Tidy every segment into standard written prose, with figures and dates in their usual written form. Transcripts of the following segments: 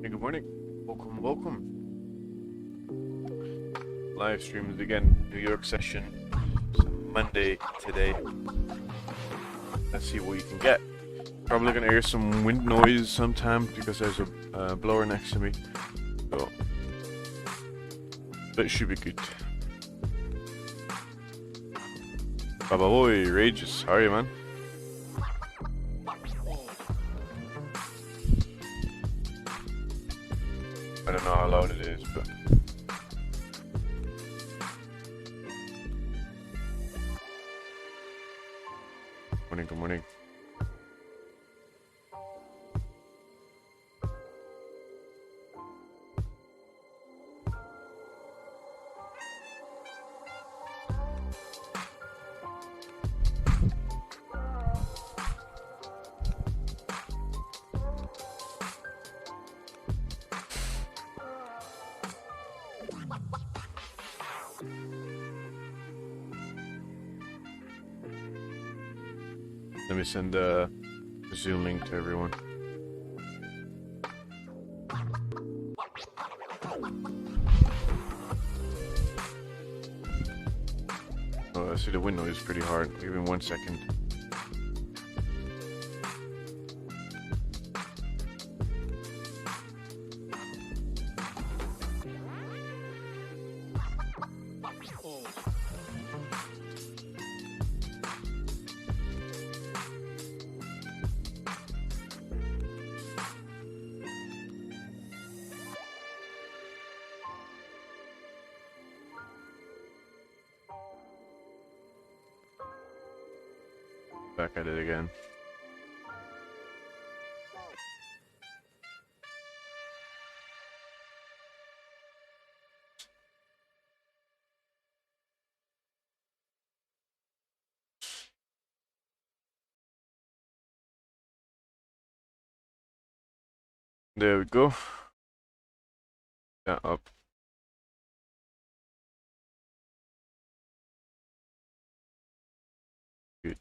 Hey, good morning. Welcome. Live streams again. New York session. It's Monday today. Let's see what you can get. Probably gonna hear some wind noise sometimes because there's a blower next to me. So that should be good. Baba boy, Rages. How are you, man? I don't know how loud it is, but good morning. Let me send a Zoom link to everyone. Oh, I see the window is pretty hard. Give me 1 second. Back at it again. There we go. That up. Good.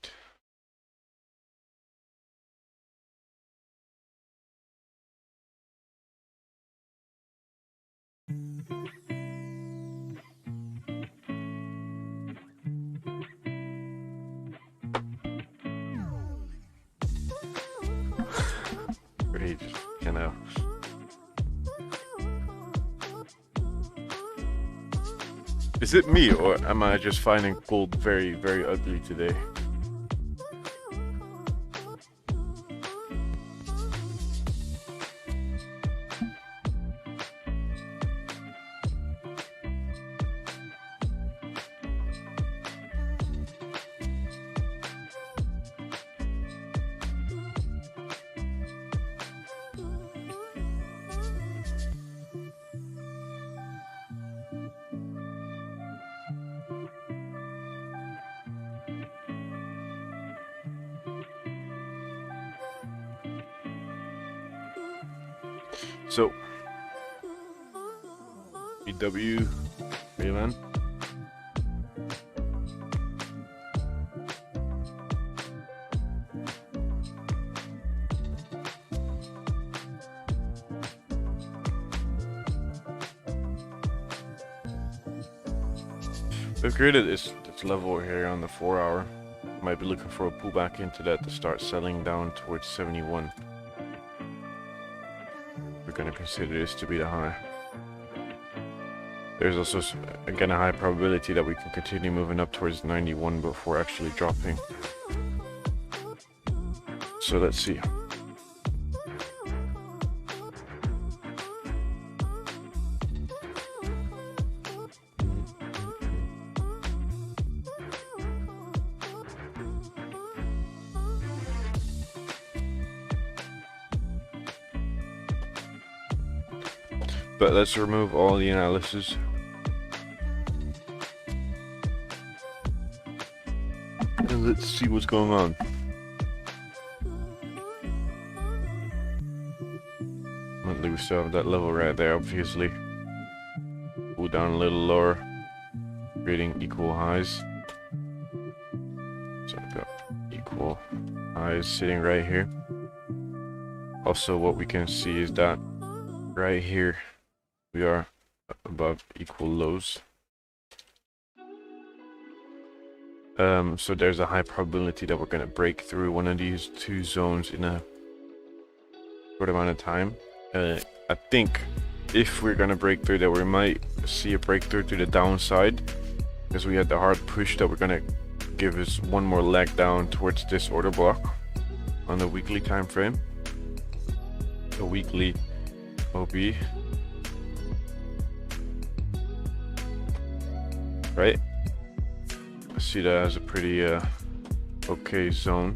Great, you know. Is it me, or am I just finding gold very, very ugly today? So, BW, Raylan. We've created this level here on the 4 hour. Might be looking for a pullback into that to start selling down towards 71. We're going to consider this to be the high. There's also, again, a high probability that we can continue moving up towards 91 before actually dropping. So let's see. But let's remove all the analysis. And let's see what's going on. We still have that level right there, obviously. Pull down a little lower, creating equal highs. So I've got equal highs sitting right here. Also, what we can see is that right here we are above equal lows. So there's a high probability that we're going to break through one of these two zones in a short amount of time. I think if we're going to break through that, we might see a breakthrough to the downside, because we had the hard push that we're going to give us one more leg down towards this order block on the weekly time frame. The weekly OB, right? I see that as a pretty okay zone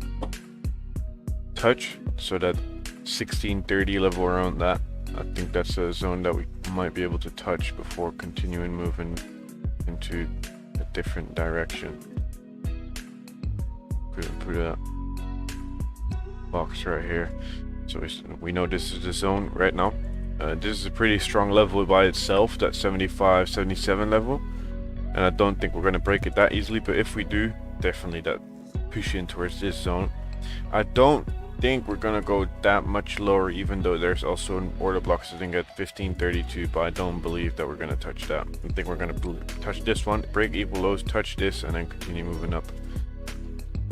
touch, so that 1630 level around that, I think that's a zone that we might be able to touch before continuing moving into a different direction. Put a box right here, so we know this is the zone right now. This is a pretty strong level by itself, that 75, 77 level, and I don't think we're going to break it that easily, but if we do, definitely that push in towards this zone. I don't think we're going to go that much lower, even though there's also an order block sitting at 1532, but I don't believe that we're going to touch that. I think we're going to touch this one, break equal lows, touch this, and then continue moving up.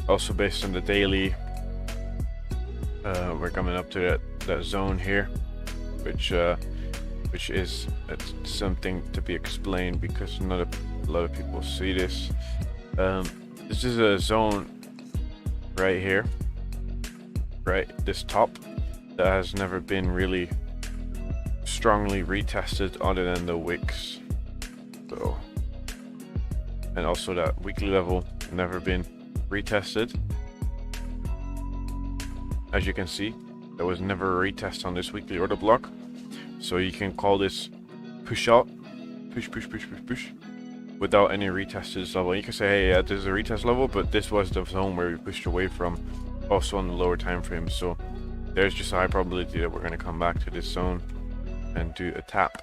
Also based on the daily, we're coming up to that zone here, which is something to be explained, because not a lot of people see this. This is a zone right here, right, this top, that has never been really strongly retested other than the wicks. So, and also that weekly level never been retested. As you can see, there was never a retest on this weekly order block, so you can call this push out, push, without any retest to this level. You can say, hey, yeah, this is a retest level, but this was the zone where we pushed away from, also on the lower time frame. So there's just a high probability that we're going to come back to this zone and do a tap,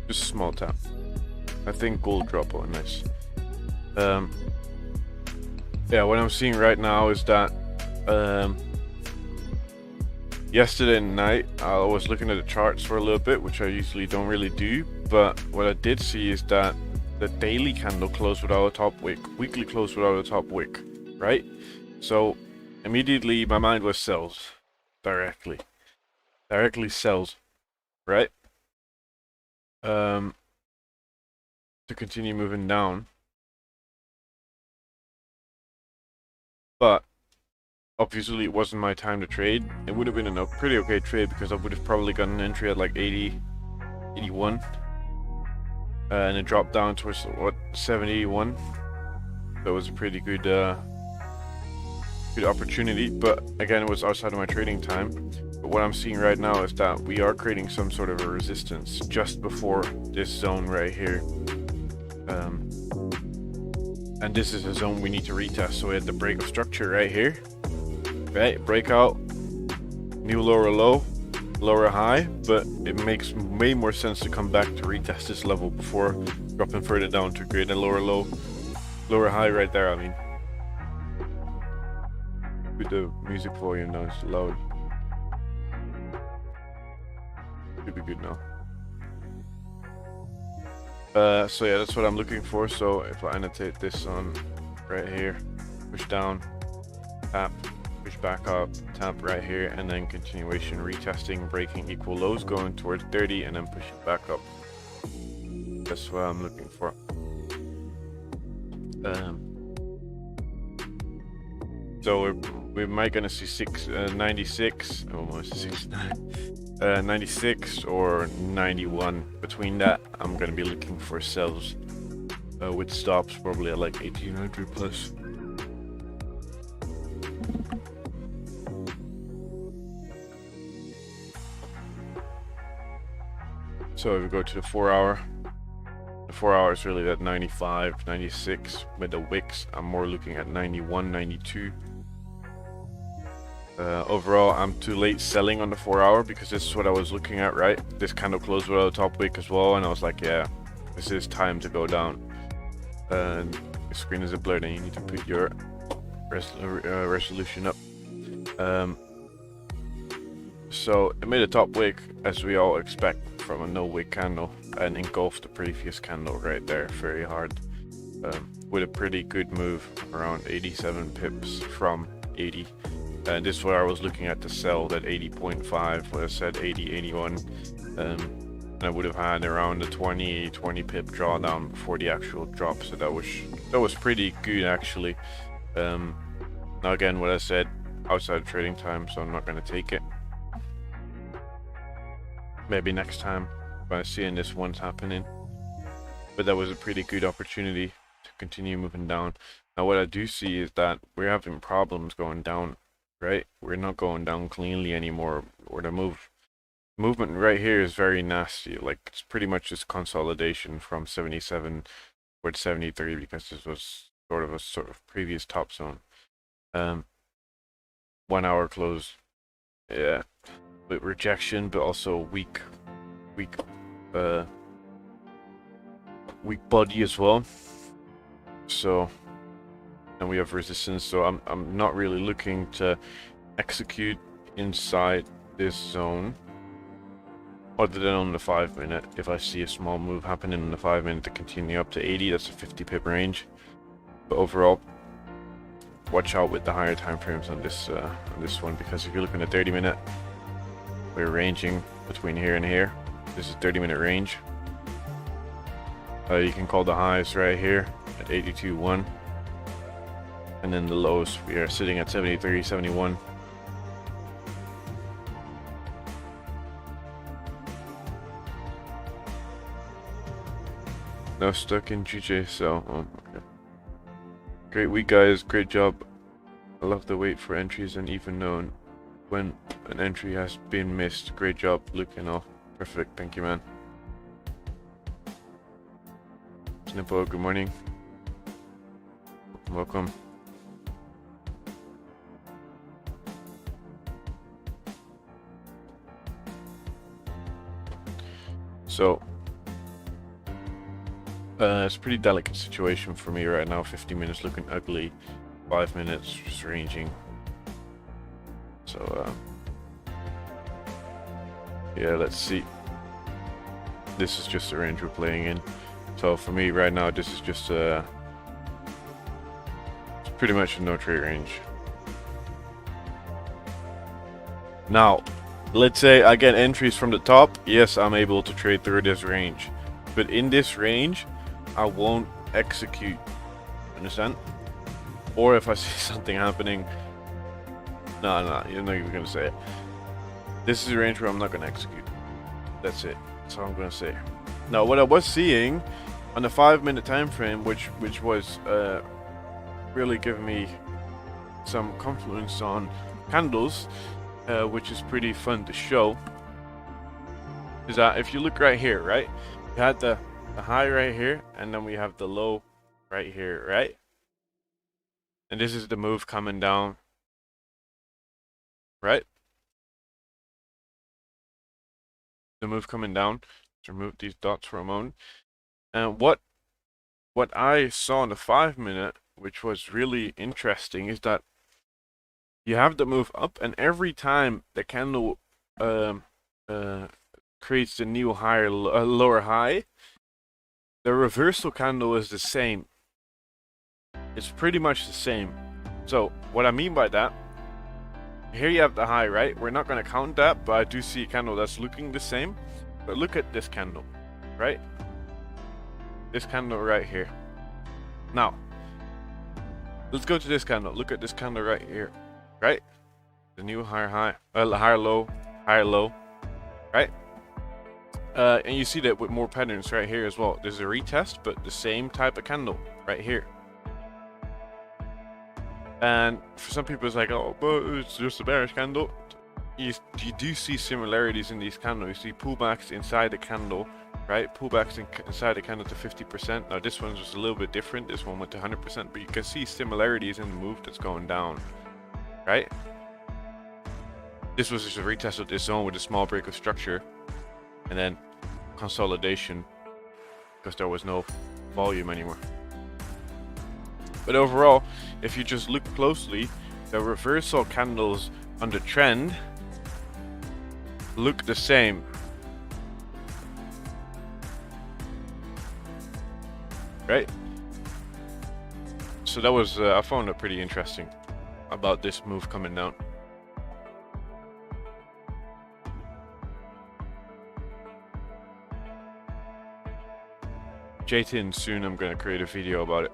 just a small tap. I think gold drop. Oh, nice. Yeah, what I'm seeing right now is that yesterday night I was looking at the charts for a little bit, which I usually don't really do, but what I did see is that the daily candle closed without a top wick, weekly closed without a top wick, right? So immediately my mind was sells, directly sells, right? To continue moving down. But obviously it wasn't my time to trade. It would have been a pretty okay trade, because I would have probably gotten an entry at like 80, 81, and it dropped down towards what, 71. That was a pretty good good opportunity, but again, it was outside of my trading time. But what I'm seeing right now is that we are creating some sort of a resistance just before this zone right here. And this is a zone we need to retest. So we had the break of structure right here, right? Breakout, new lower low, lower high, but it makes way more sense to come back to retest this level before dropping further down to create a lower low, lower high right there. I mean, with the music volume now, it's loud. Should be good now. So yeah, that's what I'm looking for. So if I annotate this on right here, push down, tap, push back up, tap right here, and then continuation retesting, breaking equal lows, going towards 30, and then pushing back up. That's what I'm looking for. So we might gonna see 96, almost 69, 96 or 91. Between that, I'm gonna be looking for sells with stops probably at like 1800 plus. So if we go to the 4 hour, the 4 hour is really at 95, 96. With the wicks, I'm more looking at 91, 92. Overall, I'm too late selling on the 4 hour because this is what I was looking at, right? This candle closed without a top wick as well, and I was like, yeah, this is time to go down. And the screen is a blur, then you need to put your resolution up. So it made a top wick, as we all expect from a no wick candle, and engulfed the previous candle right there very hard, with a pretty good move around 87 pips from 80. And this is what I was looking at to sell, that 80.5, what I said 80, 81. I would have had around a 20 pip drawdown before the actual drop, so that was pretty good actually. Now again, what I said, outside of trading time, so I'm not going to take it. Maybe next time by seeing this one's happening, but that was a pretty good opportunity to continue moving down. Now what I do see is that we're having problems going down, right? We're not going down cleanly anymore, or the movement right here is very nasty. Like, it's pretty much just consolidation from 77 towards 73, because this was sort of previous top zone. 1 hour close, yeah, with rejection, but also weak body as well. So, and we have resistance, so I'm not really looking to execute inside this zone, other than on the 5 minute. If I see a small move happening in the 5 minute to continue up to 80, that's a 50 pip range. But overall, watch out with the higher time frames on this one, because if you're looking at 30 minute, we're ranging between here and here. This is 30-minute range. You can call the highs right here at 82.1, and then the lows, we are sitting at 73, 71. No stuck in GJ, so okay. Great week, guys. Great job. I love the wait for entries, and even known when an entry has been missed. Great job, Luke and all. Perfect, thank you, man. Snippo, good morning. Welcome. So, it's a pretty delicate situation for me right now. 50 minutes looking ugly, 5 minutes just ranging. So, yeah, let's see. This is just the range we're playing in. So for me right now, this is just it's pretty much a no trade range. Now, let's say I get entries from the top. Yes, I'm able to trade through this range, but in this range, I won't execute. Understand? Or if I see something happening, no, you're not even gonna say it. This is a range where I'm not gonna execute. That's it. That's all I'm gonna say. Now, what I was seeing on the 5 minute time frame, which was really giving me some confluence on candles, which is pretty fun to show, is that if you look right here, right, you had the high right here, and then we have the low right here, right? And this is the move coming down, right? The move coming down. Let's remove these dots for a moment. And what I saw in the 5 minute, which was really interesting, is that you have the move up, and every time the candle creates the new higher lower high, the reversal candle is the same. It's pretty much the same. So what I mean by that, here you have the high, right? We're not going to count that, but I do see a candle that's looking the same. But look at this candle, right? This candle right here. Now, let's go to this candle. Look at this candle right here, right? The new higher high, higher low, right? And you see that with more patterns right here as well. There's a retest, but the same type of candle right here. And for some people, it's like, oh, but it's just a bearish candle. You do see similarities in these candles. You see pullbacks inside the candle, right? Pullbacks inside the candle to 50%. Now this one's just a little bit different. This one went to 100%, but you can see similarities in the move that's going down, right? This was just a retest of this zone with a small break of structure, and then consolidation because there was no volume anymore. But overall, if you just look closely, the reversal candles on the trend look the same. Right? So that was, I found it pretty interesting about this move coming down. J-Tin, soon I'm gonna create a video about it.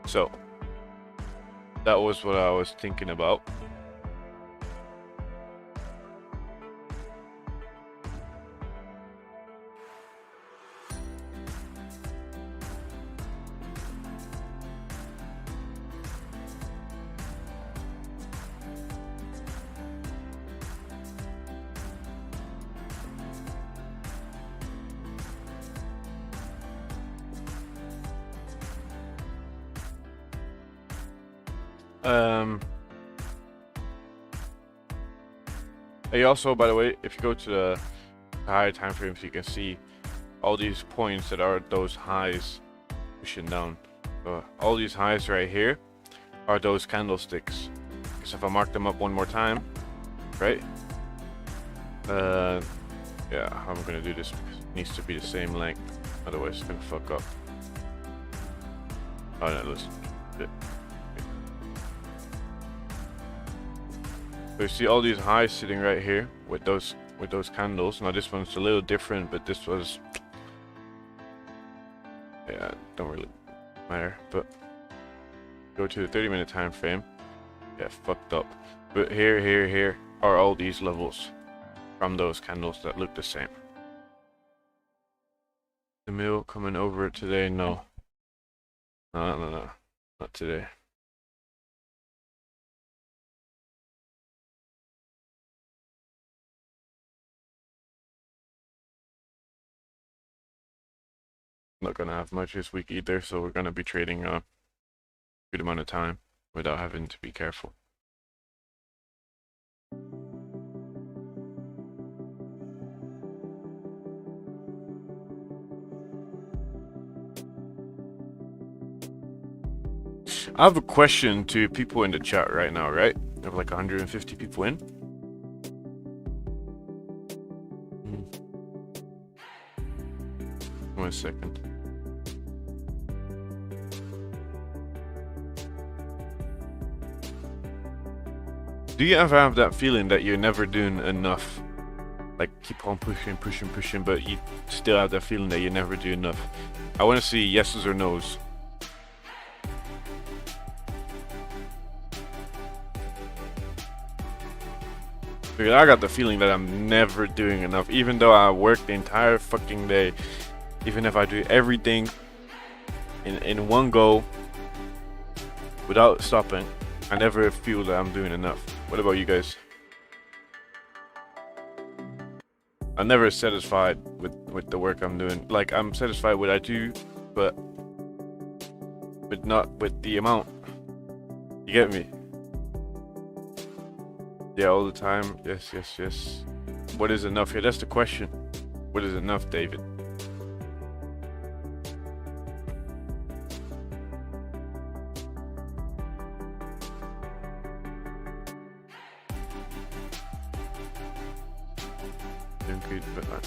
So that was what I was thinking about. You also, by the way, if you go to the higher time frames, you can see all these points that are those highs pushing down. So all these highs right here are those candlesticks. Because if I mark them up one more time, right? Yeah, I'm gonna do this because it needs to be the same length, otherwise it's gonna fuck up. Oh no, listen. So you see all these highs sitting right here with those candles. Now this one's a little different, but this was, yeah, don't really matter. But go to the 30-minute time frame. Yeah, fucked up. But here are all these levels from those candles that look the same. The mill coming over today? No, no, not today. Not gonna have much this week either, so we're gonna be trading a good amount of time without having to be careful. I have a question to people in the chat right now, right? I have like 150 people in. One second. Do you ever have that feeling that you're never doing enough? Like keep on pushing, but you still have that feeling that you never do enough? I want to see yeses or nos. Because I got the feeling that I'm never doing enough, even though I work the entire fucking day. Even if I do everything in one go without stopping, I never feel that I'm doing enough. What about you guys? I'm never satisfied with the work I'm doing. Like, I'm satisfied with what I do, but not with the amount. You get me? Yeah, all the time. Yes. What is enough? Yeah, that's the question. What is enough, David? Doing good, but I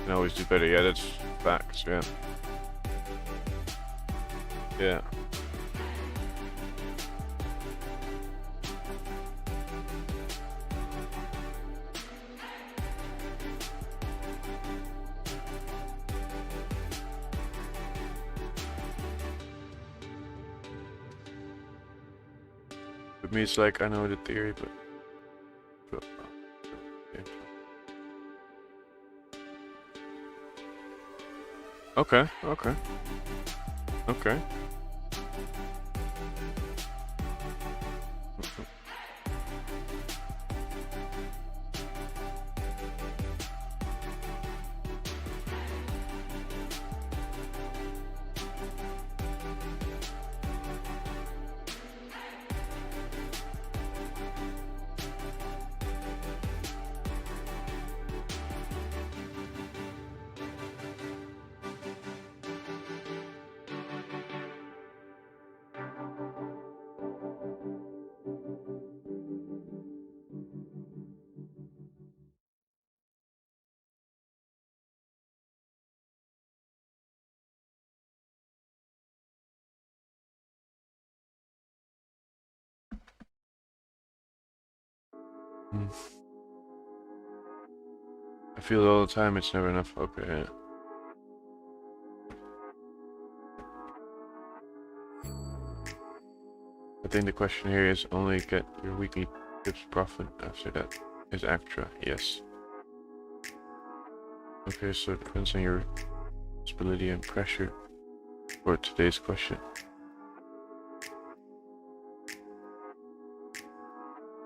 can always do better. Yeah, that's facts. Yeah. Yeah. With me, it's like I know the theory, but okay. I feel it all the time, it's never enough. Okay. I think the question here is only get your weekly tips profit after that is extra. Yes. Okay, so it depends on your stability and pressure for today's question.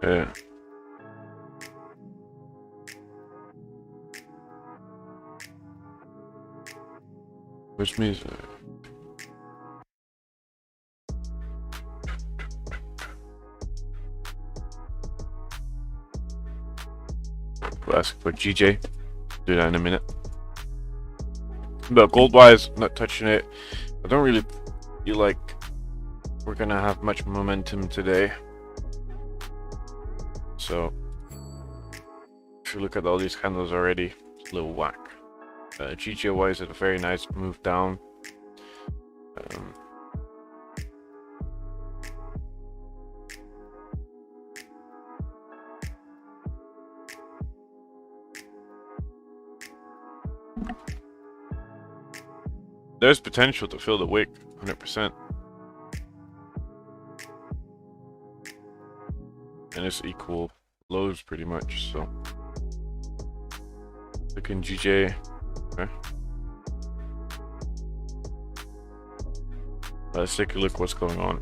Yeah. Which means we'll ask for GJ. Do that in a minute. But gold wise, not touching it. I don't really feel like we're gonna have much momentum today. So if you look at all these candles already, it's a little whack. GJ wise, it's a very nice move down. There's potential to fill the wick, 100%. And it's equal lows pretty much, so. Looking GJ, okay. Let's take a look what's going on.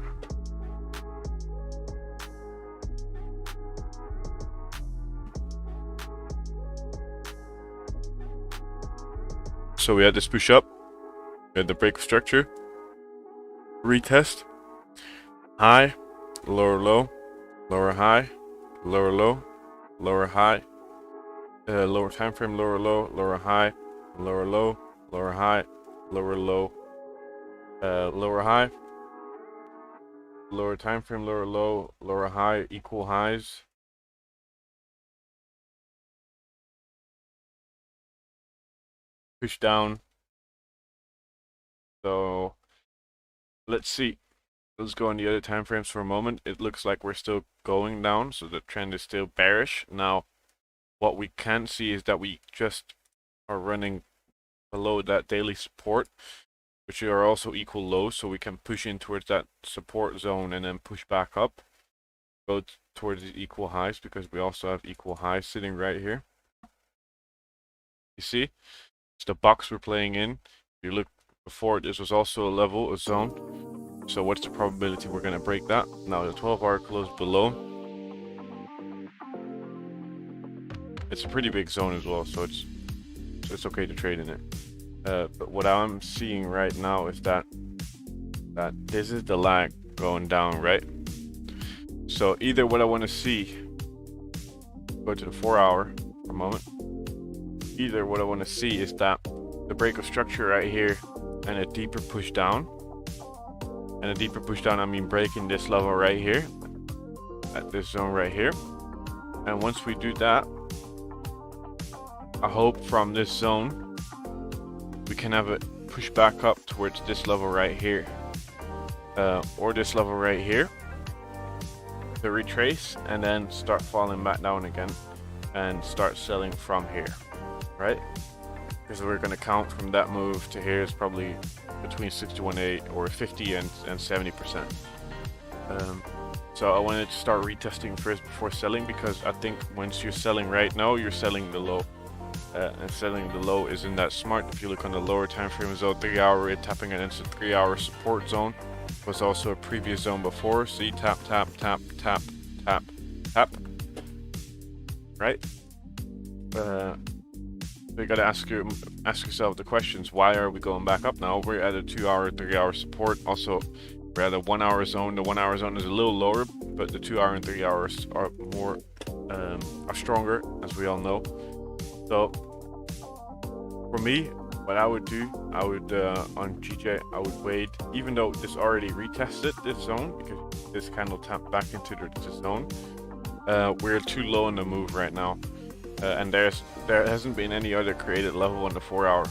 So we had this push up. We had the break of structure, retest, high, lower low, lower high, lower low, lower high, lower time frame, lower low, lower high, lower low, lower high, lower low, lower high, lower time frame, lower low, lower high, equal highs. Push down. So let's see. Let's go on the other time frames for a moment. It looks like we're still going down, so the trend is still bearish. Now, what we can see is that we just are running below that daily support, which are also equal lows, so we can push in towards that support zone and then push back up, go towards the equal highs, because we also have equal highs sitting right here. You see, it's the box we're playing in. If you look before, this was also a level, a zone. So what's the probability we're going to break that? Now the 12-hour close below. It's a pretty big zone as well, so it's okay to trade in it. But what I'm seeing right now is that this is the lag going down, right? So either what I want to see, go to the 4-hour for a moment. Either what I want to see is that the break of structure right here and a deeper push down. And a deeper push down, I mean breaking this level right here, at this zone right here. And once we do that, I hope from this zone we can have it push back up towards this level right here, or this level right here, to retrace and then start falling back down again and start selling from here, right? Because we're going to count from that move to here is probably between 61.8 or 50 and 70%. So I wanted to start retesting first before selling, because I think once you're selling right now, you're selling the low. And selling the low isn't that smart. If you look on the lower time frame zone, 3-hour, it tapping against the 3-hour support zone. Was also a previous zone before. See, tap, tap, tap, tap, tap, tap. Right? So you gotta ask yourself the questions. Why are we going back up now? We're at a 2-hour, 3-hour support. Also, we're at a 1-hour zone. The 1-hour zone is a little lower, but the 2-hour and 3 hours are more are stronger, as we all know. So for me, what I would do, I would on GJ, I would wait, even though this already retested this zone, because this candle tapped back into the zone. We're too low in the move right now, and there hasn't been any other created level on the 4-hour.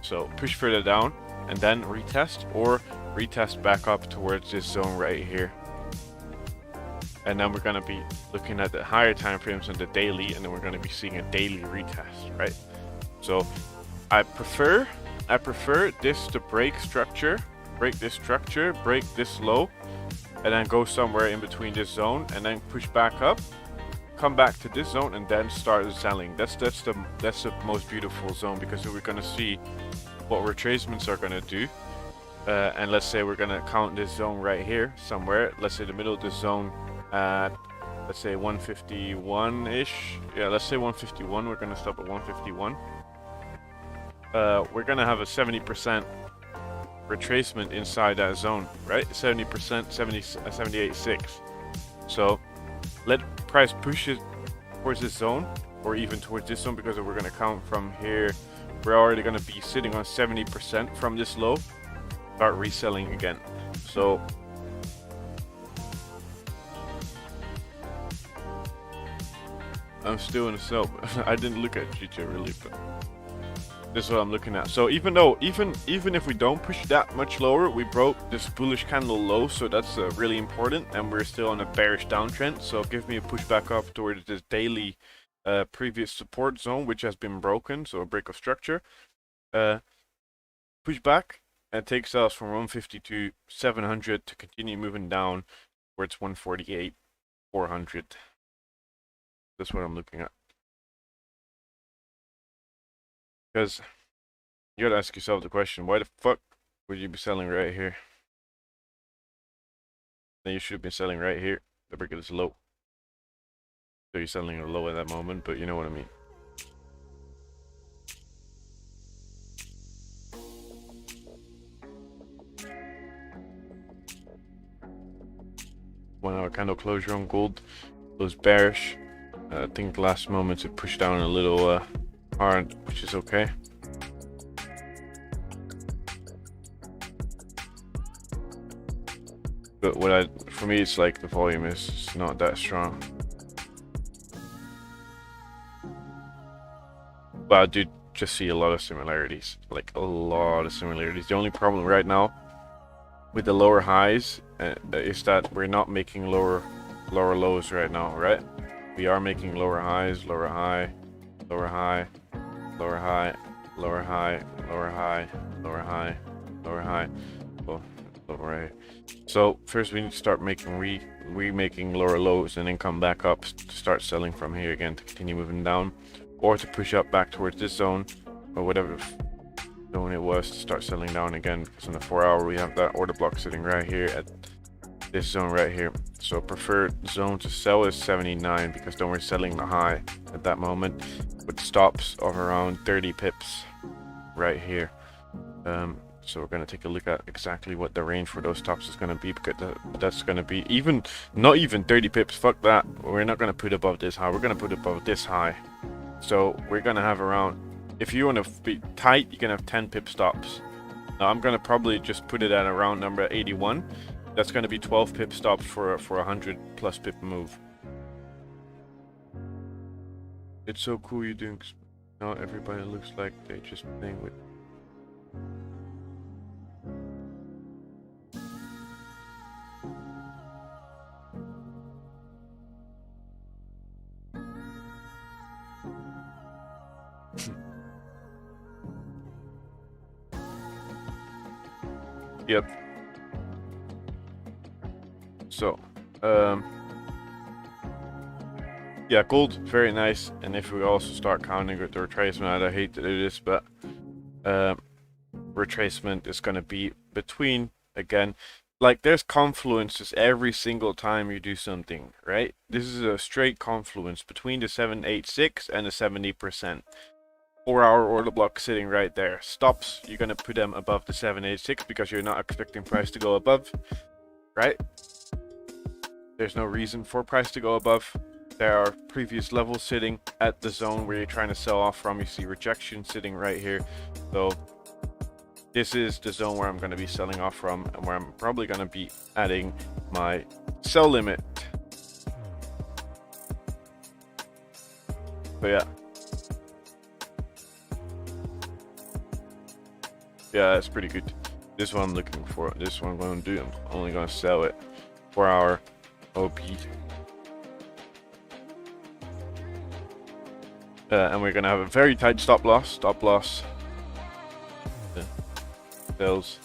So push further down and then retest, or retest back up towards this zone right here. and then we're going to be looking at the higher time frames on the daily, and then we're going to be seeing a daily retest, right? So I prefer this to break this structure, break this low, and then go somewhere in between this zone, and then push back up, come back to this zone, and then start selling. That's the most beautiful zone, because we're going to see what retracements are going to do. And let's say we're going to count this zone right here somewhere. Let's say the middle of this zone at, let's say 151-ish. Yeah, let's say 151. We're going to stop at 151. We're going to have a 70% retracement inside that zone, right? 70%, 78.6. So let price push it towards this zone, or even towards this zone, because we're going to count from here. We're already going to be sitting on 70% from this low. Start reselling again. So I'm still in a sell. I didn't look at GJ really, but this is what I'm looking at. So even if we don't push that much lower, we broke this bullish candle low, so that's really important, and we're still on a bearish downtrend. So give me a push back up towards this daily previous support zone, which has been broken, so a break of structure. Push back and take sales from 152 700 to continue moving down towards 148 400. That's what I'm looking at. Because you gotta ask yourself the question, why the fuck would you be selling right here? Then you should have been selling right here. The break is low. So you're selling a low at that moment, but you know what I mean. 1 hour candle closure on gold was bearish. I think last moment it pushed down a little hard, which is okay. But for me, it's like the volume is not that strong. But I do just see a lot of similarities, like a lot of similarities. The only problem right now with the lower highs is that we're not making lower lows right now, right? We are making lower highs, lower high, lower high, lower high, lower high, lower high, lower high, lower high. Well, right. So first we need to start making remaking lower lows, and then come back up to start selling from here again to continue moving down, or to push up back towards this zone or whatever zone it was to start selling down again, because on the 4 hour we have that order block sitting right here at this zone right here. So preferred zone to sell is 79, because then we're selling the high at that moment with stops of around 30 pips right here. So we're going to take a look at exactly what the range for those stops is going to be, because that's going to be not even 30 pips. Fuck that. We're not going to put above this high. We're going to put above this high. So we're going to have around, if you want to be tight, you can have 10 pip stops. Now I'm going to probably just put it at around number 81. That's going to be 12 pip stops for a 100 plus pip move. It's so cool you're doing. Now everybody looks like they're just playing with. Yep. So, yeah, gold, very nice. And if we also start counting with the retracement, I hate to do this, but retracement is going to be between, again, like there's confluences every single time you do something, right? This is a straight confluence between the 786 and the 70%. 4 hour order block sitting right there. Stops, you're going to put them above the 786 because you're not expecting price to go above, right? There's no reason for price to go above. There are previous levels sitting at the zone where you're trying to sell off from. You see rejection sitting right here. So this is the zone where I'm going to be selling off from, and where I'm probably going to be adding my sell limit. But yeah. Yeah, that's pretty good. This is what I'm looking for. This is what I'm going to do. I'm only going to sell it 4 hour OP. And we're gonna have a very tight stop loss. Sales.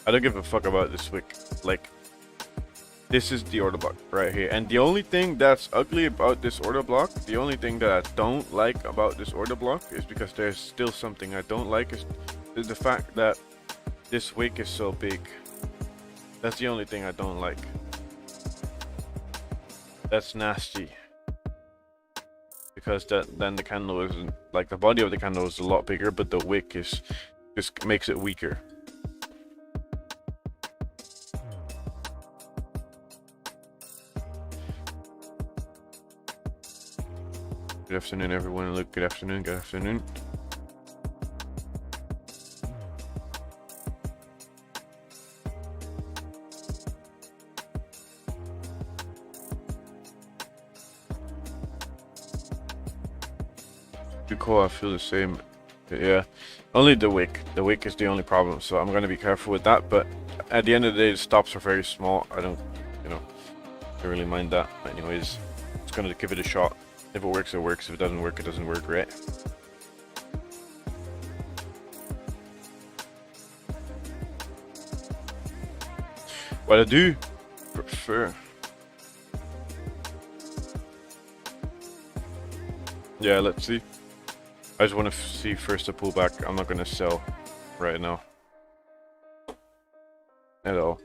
I don't give a fuck about this wick. Like, this is the order block right here. And the only thing that's ugly about this order block, the only thing that I don't like about this order block is because there's still something I don't like is the fact that this wick is so big. That's the only thing I don't like. That's nasty. Because then the candle isn't, like, the body of the candle is a lot bigger, but the wick is just makes it weaker. Good afternoon, everyone. Look, good afternoon, good afternoon. Too cool, I feel the same. Yeah, only the wick. The wick is the only problem, so I'm gonna be careful with that. But at the end of the day, the stops are very small. I don't, don't really mind that. Anyways, just gonna give it a shot. If it works, it works. If it doesn't work, it doesn't work, right? What I do prefer. Yeah, let's see. I just want to see first a pullback. I'm not gonna sell right now at all.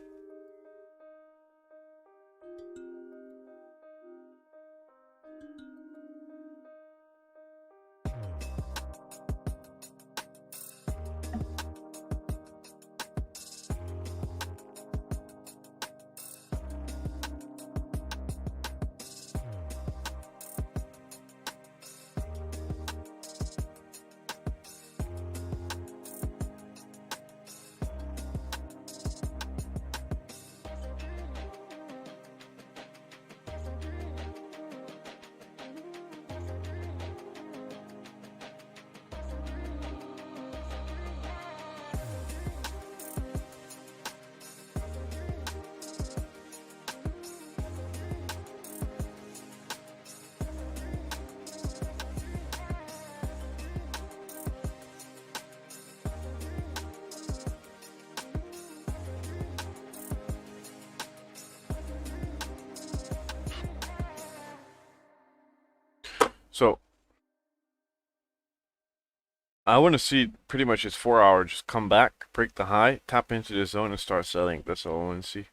So I want to see pretty much his 4 hour just come back, break the high, tap into the zone and start selling. That's all I want to see.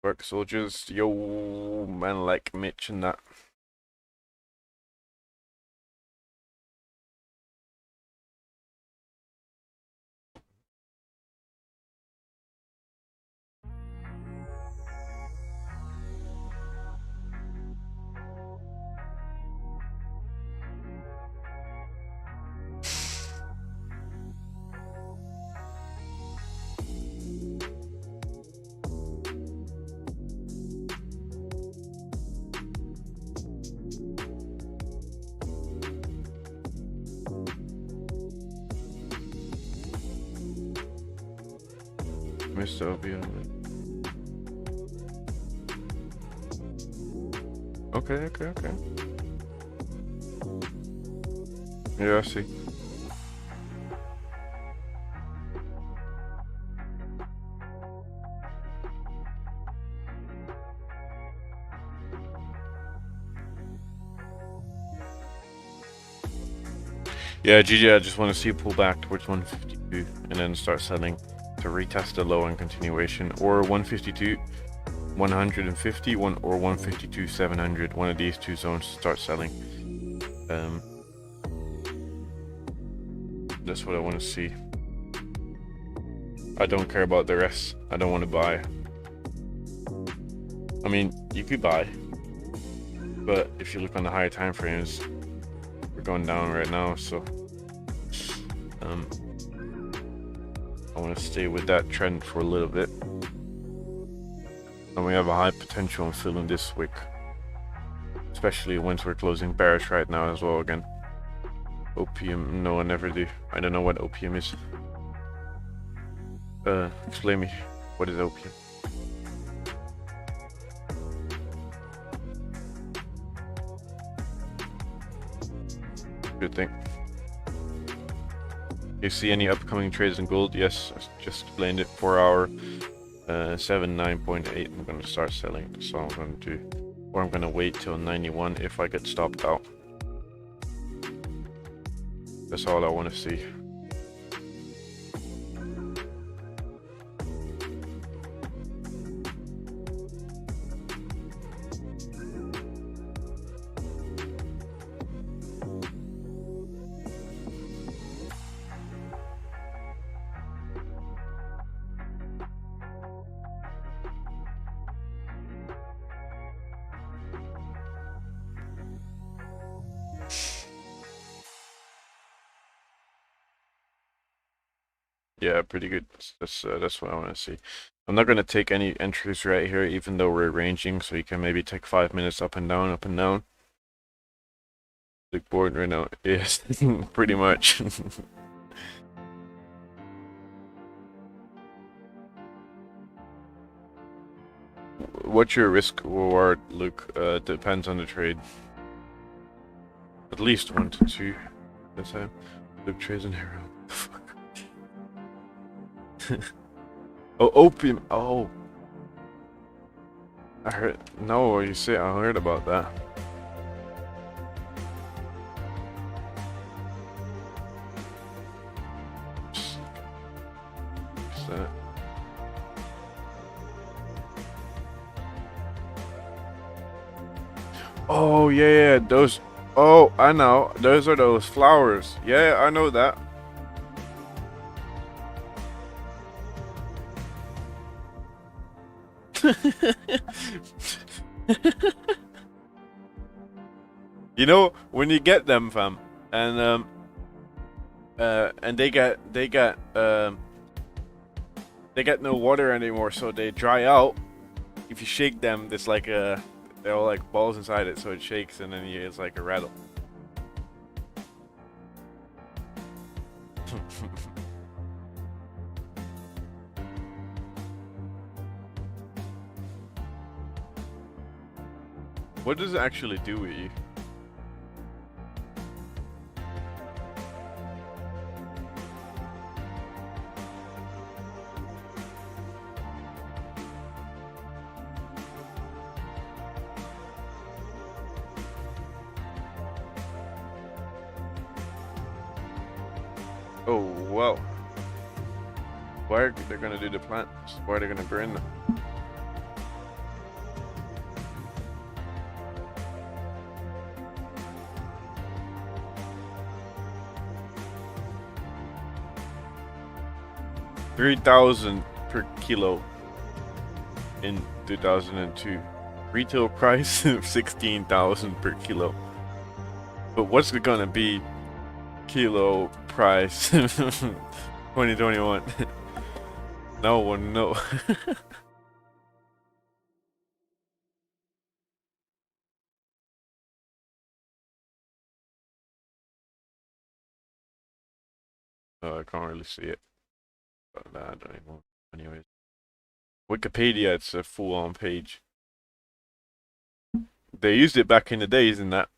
Work soldiers, yo, man, like Mitch and that. Mr. Obia. Okay. Yeah, I see. Yeah, GG, I just want to see a pull back towards 152 and then start selling to retest the low and continuation, or 152 150 or 152 700, one of these two zones to start selling. That's what I want to see. I don't care about the rest. I don't want to buy. I mean, you could buy, but if you look on the higher time frames, we're going down right now, so I want to stay with that trend for a little bit. And we have a high potential in filling this wick, especially once we're closing bearish right now as well again. Opium, no, I never do. I don't know what opium is. Explain me, what is opium? Good thing. You see any upcoming trades in gold? Yes, I just explained it. 4 hour, 79.8. I'm gonna start selling. That's all I'm gonna do. Or I'm gonna wait till 91 if I get stopped out. That's all I want to see. Yeah, pretty good. That's what I want to see. I'm not gonna take any entries right here, even though we're ranging. So you can maybe take 5 minutes up and down, up and down. Big board right now. Yes, pretty much. What's your risk reward, Luke? Depends on the trade. At least 1 to 2. That's how Luke trades in hero. Oh, opium. Oh, I heard. No, you say I heard about that. What's that? Oh yeah, those. Oh, I know. Those are those flowers. Yeah, I know that. You know, when you get them, fam, and they get no water anymore, so they dry out. If you shake them, there's like they're all like balls inside it, so it shakes, and then it's like a rattle. What does it actually do with you? Oh, well. Why are they gonna do the plants? Why are they gonna burn them? $3,000 per kilo in 2002. Retail price of $16,000 per kilo. But what's it gonna be kilo price 2021? No one know. I can't really see it. But nah, I don't even. Anyways, Wikipedia, it's a full-on page. They used it back in the days, in that.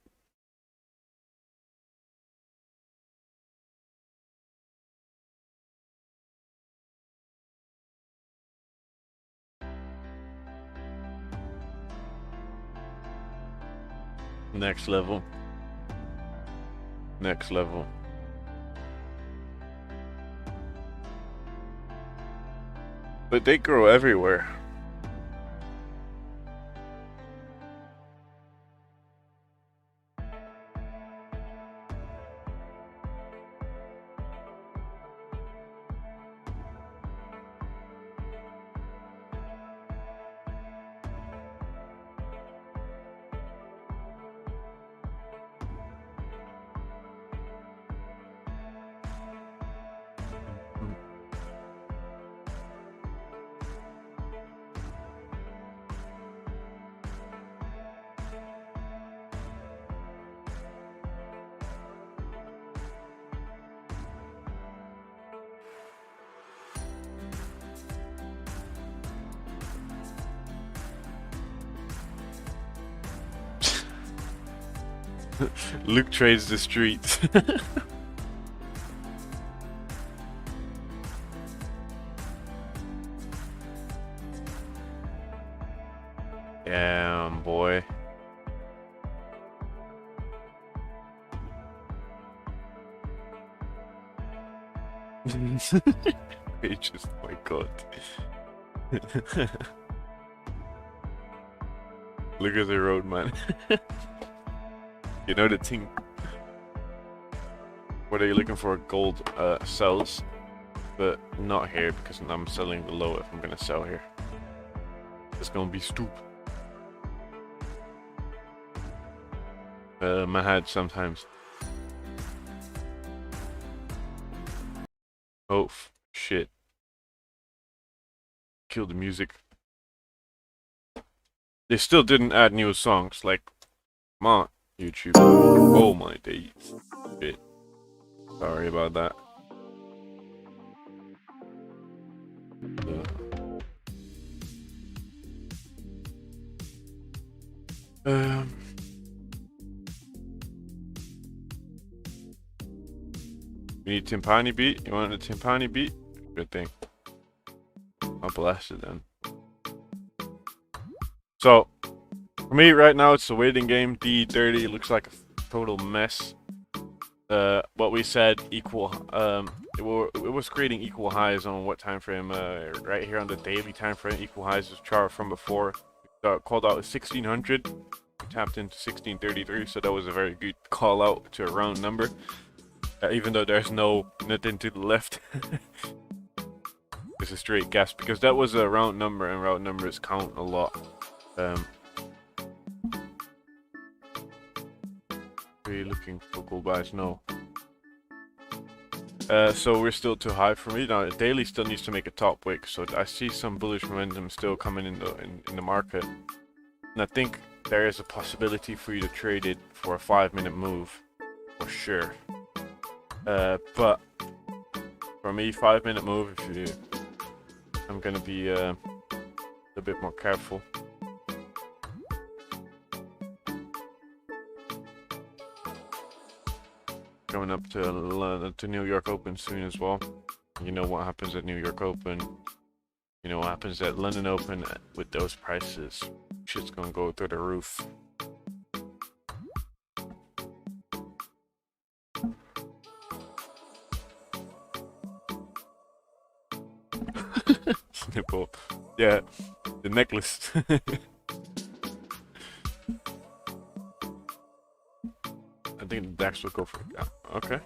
Next level. Next level. But they grow everywhere. Luke trades the streets. Damn, boy. Just, oh my god. Look at the road, man. You know the thing. What are you looking for? Gold sells, but not here because I'm selling below if I'm gonna sell here. It's gonna be stupid. My head sometimes. Oh shit! Kill the music. They still didn't add new songs. Like, come on, YouTube. Oh my days. Shit. Sorry about that. We need timpani beat. You want a timpani beat? Good thing. I'll blast it then. So, for me right now, it's a waiting game. D30 looks like a total mess. What we said, equal. It was creating equal highs on what time frame? Right here on the daily time frame, equal highs was chart from before. Called out 1600. We tapped into 1633, so that was a very good call out to a round number. Even though there's nothing to the left. It's a straight guess because that was a round number, and round numbers count a lot. Are you looking for gold buys? No. So we're still too high for me. Now daily still needs to make a top wick, so I see some bullish momentum still coming in the market, and I think there is a possibility for you to trade it for a 5-minute move, for sure. But for me, 5-minute move, I'm gonna be a bit more careful. Going up to New York Open soon as well. You know what happens at New York Open. You know what happens at London Open with those prices. Shit's gonna go through the roof. Snipple. Yeah, the necklace. I think the DAX will go for it. Okay.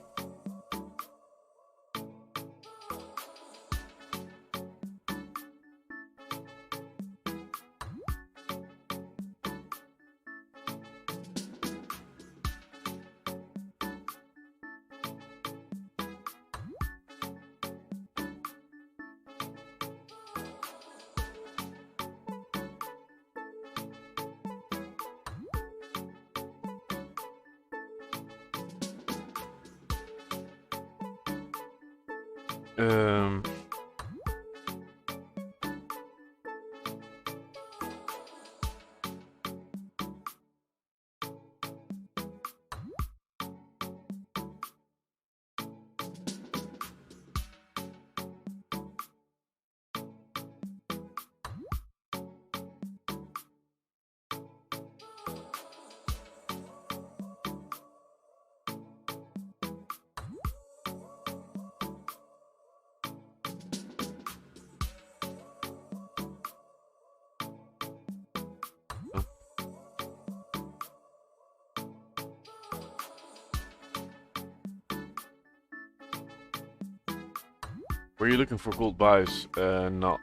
Were you looking for gold buys? Not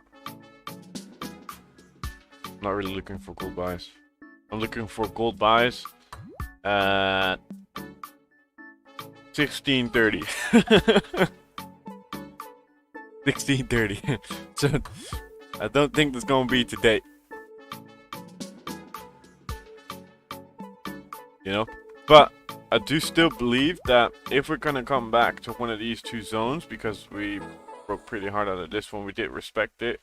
really looking for gold buys. I'm looking for gold buys at 1630. 1630. So I don't think there's gonna be today. You know, but I do still believe that if we're gonna come back to one of these two zones, because we broke pretty hard out of this one, we did respect it.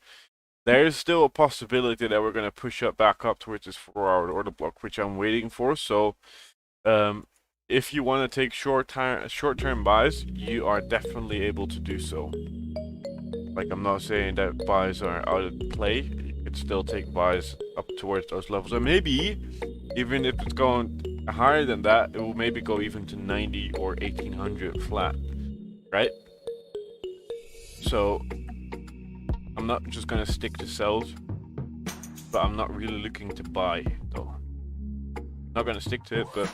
There is still a possibility that we're gonna push up back up towards this 4-hour order block, which I'm waiting for. So If you want to take short-term buys, you are definitely able to do so. Like, I'm not saying that buys are out of play. You could still take buys up towards those levels, and maybe even if it's going higher than that, it will maybe go even to 90 or 1800 flat, right? So I'm not just gonna stick to sells, but I'm not really looking to buy though. Not gonna stick to it, but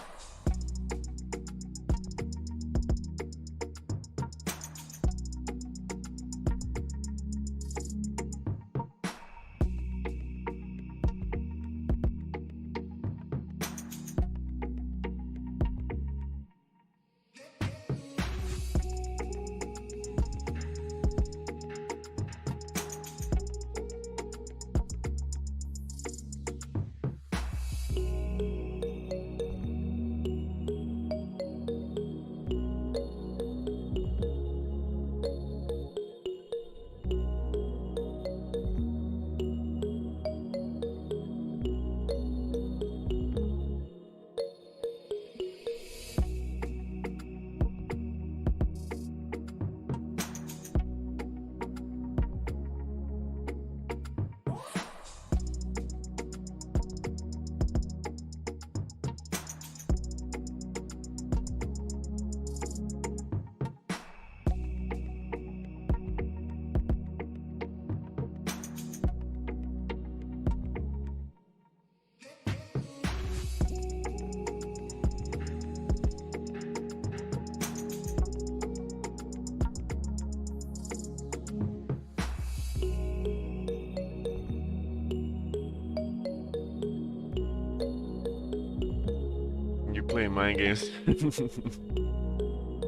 you're playing mind games.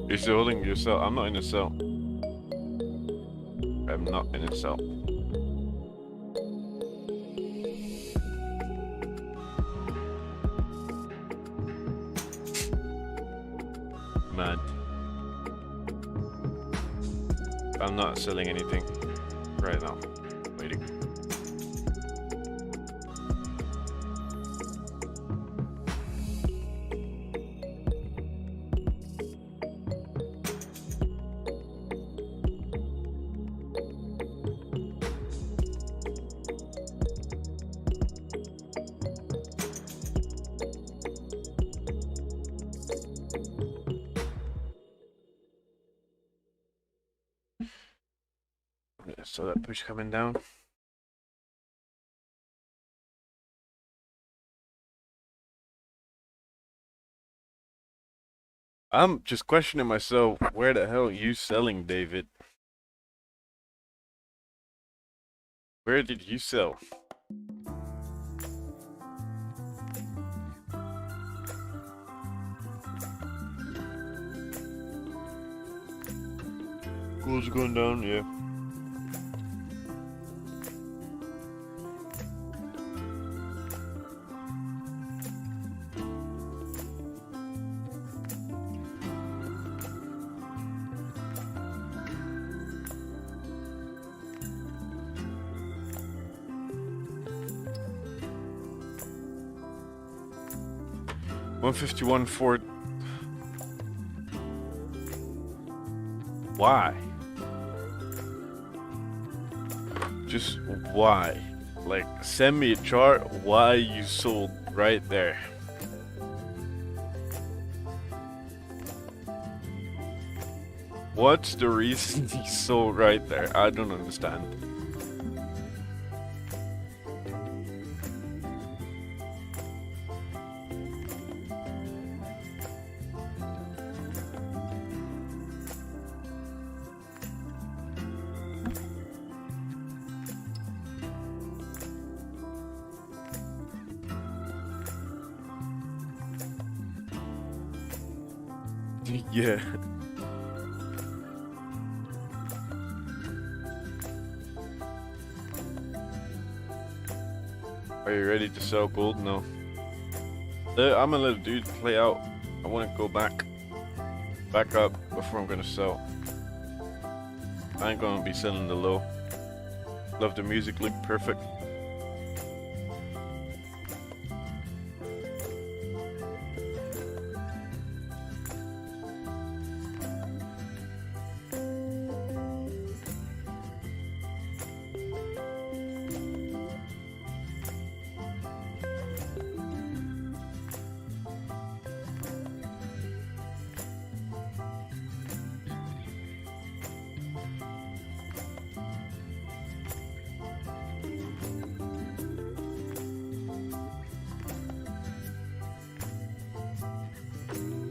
You're still holding your sell. I'm not in a sell. I'm not in a sell. Mad. I'm not selling anything right now. Waiting. So that push coming down. I'm just questioning myself, where the hell are you selling, David? Where did you sell? Gold's going down, yeah. $151 for... Why? Just why? Like, send me a chart why you sold right there. What's the reason you sold right there? I don't understand. Yeah. Are you ready to sell gold? No. I'm gonna let the dude play out. I want to go back up before I'm gonna sell. I ain't gonna be selling the low. Love the music, look perfect.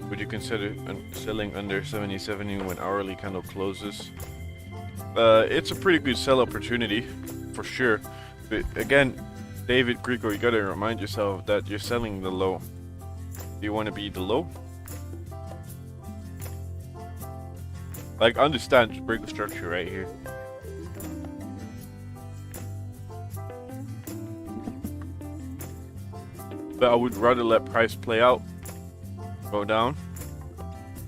Would you consider selling under 70.70 when hourly candle closes? It's a pretty good sell opportunity, for sure. But again, David Grigor, you gotta remind yourself that you're selling the low. Do you want to be the low? Like, understand, just break the structure right here. But I would rather let price play out, go down.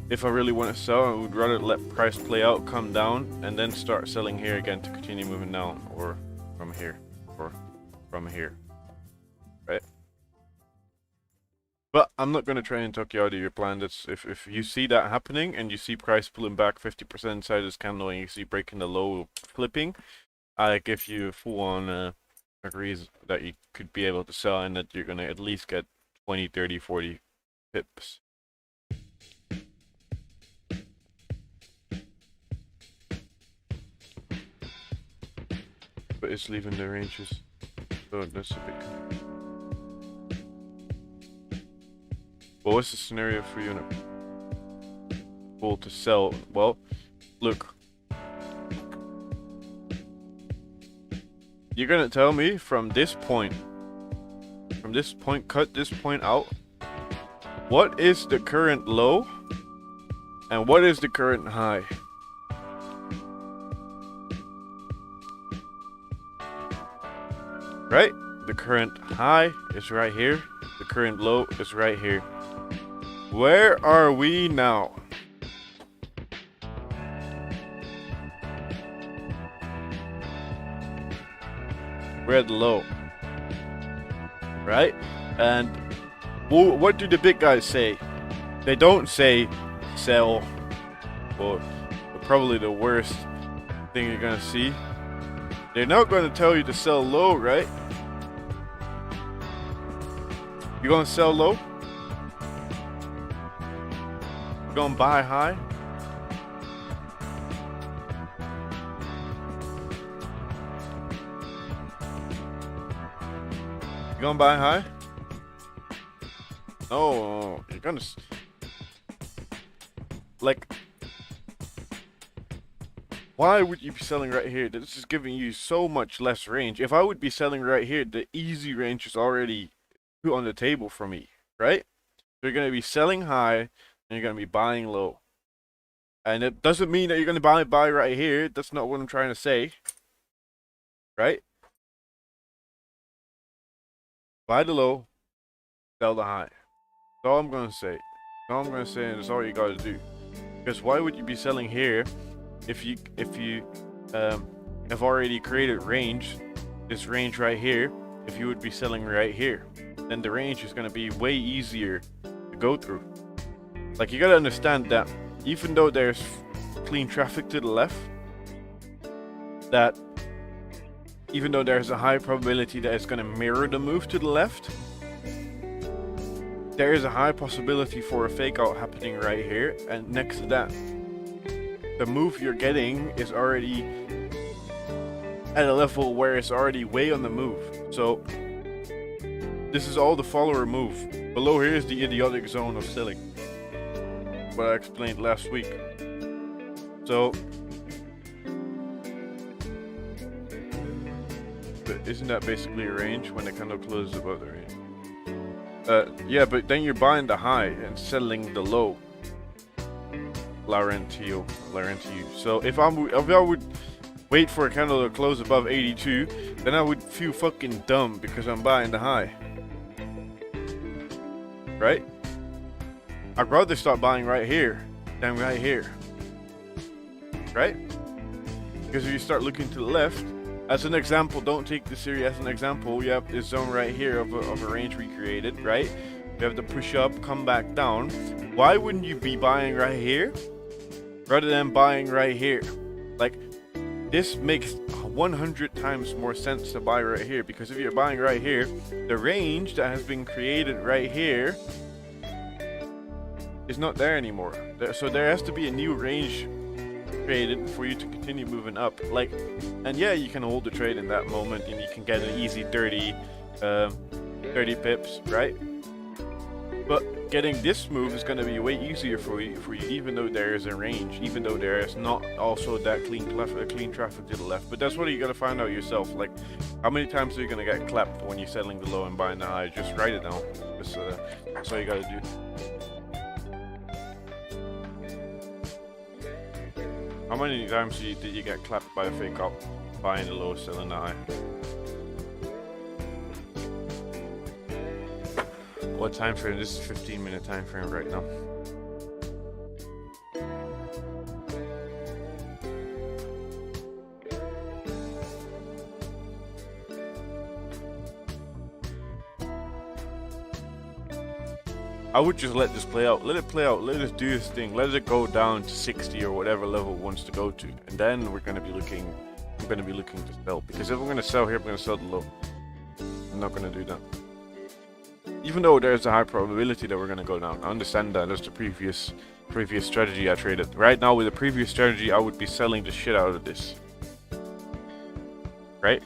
If I really want to sell, I would rather let price play out, come down, and then start selling here again to continue moving down, or from here, or from here, right? But I'm not going to try and talk you out of your plan. That's if you see that happening and you see price pulling back 50% inside this candle and you see breaking the low flipping, I give you full on agrees that you could be able to sell and that you're going to at least get 20, 30, 40 pips. But it's leaving the ranges, so that's a bit. Well, what's the scenario for you in a bull to sell? Well, look. You're gonna tell me from this point, cut this point out, what is the current low and what is the current high? Right? The current high is right here. The current low is right here. Where are we now? We're at the low. Right? And what do the big guys say? They don't say sell. Well, probably the worst thing you're gonna see. They're not gonna tell you to sell low, right? You gonna sell low? You gonna buy high? You gonna buy high? No, you're gonna like. Why would you be selling right here? This is giving you so much less range. If I would be selling right here, the easy range is already put on the table for me, right? So you're gonna be selling high and you're gonna be buying low. And it doesn't mean that you're gonna buy right here. That's not what I'm trying to say. Right? Buy the low, sell the high. That's all I'm gonna say. That's all I'm gonna say, and that's all you gotta do. Because why would you be selling here if you have already created range, this range right here, if you would be selling right here? Then the range is gonna be way easier to go through. Like, you gotta understand that even though there's clean traffic to the left, that even though there's a high probability that it's gonna mirror the move to the left, there is a high possibility for a fake out happening right here. And next to that, the move you're getting is already at a level where it's already way on the move. So this is all the follower move. Below here is the idiotic zone of selling, what I explained last week. So isn't that basically a range when the candle closes above the range? Yeah, but then you're buying the high and selling the low. Laurentio. So if I would wait for a candle to close above 82, then I would feel fucking dumb because I'm buying the high. Right? I'd rather start buying right here than right here. Right? Because if you start looking to the left, as an example, don't take this series as an example. You have this zone right here of a range we created, right? You have to push up, come back down. Why wouldn't you be buying right here rather than buying right here? Like, this makes 100 times more sense to buy right here, because if you're buying right here, the range that has been created right here is not there anymore. So there has to be a new range created for you to continue moving up. Like, and yeah, you can hold the trade in that moment and you can get an easy 30 pips, right? But getting this move is going to be way easier for you, even though there is a range, even though there is not also that clean traffic to the left. But that's what you got to find out yourself. Like, how many times are you going to get clapped when you're selling the low and buying the high? Just write it down. That's all you got to do. How many times did you get clapped by a fake up, buying the low, selling the high? What time frame? This is 15-minute time frame right now. I would just let this play out. Let it play out. Let it do its thing. Let it go down to 60 or whatever level it wants to go to, and then we're going to be looking. I'm going to be looking to sell, because if I'm going to sell here, I'm going to sell the low. I'm not going to do that. Even though there's a high probability that we're going to go down. I understand that. That's the previous strategy I traded. Right now, with the previous strategy, I would be selling the shit out of this. Right?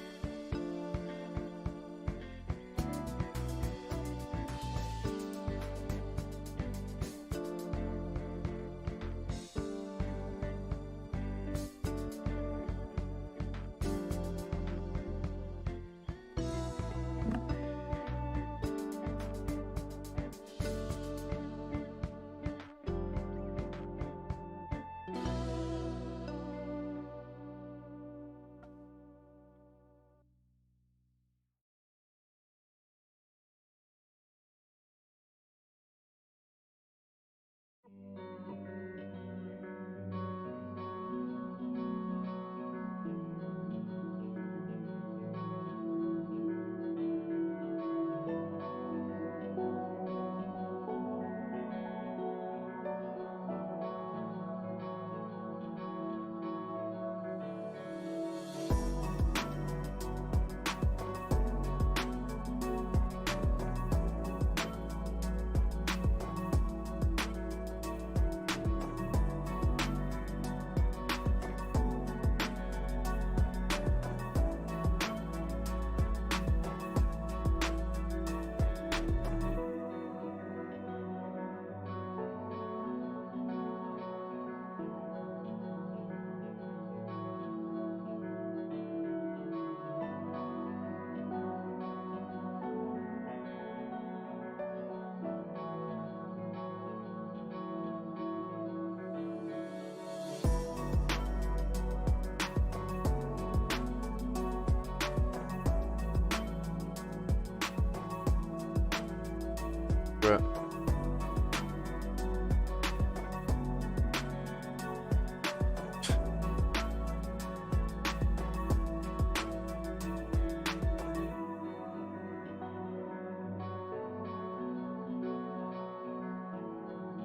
Right.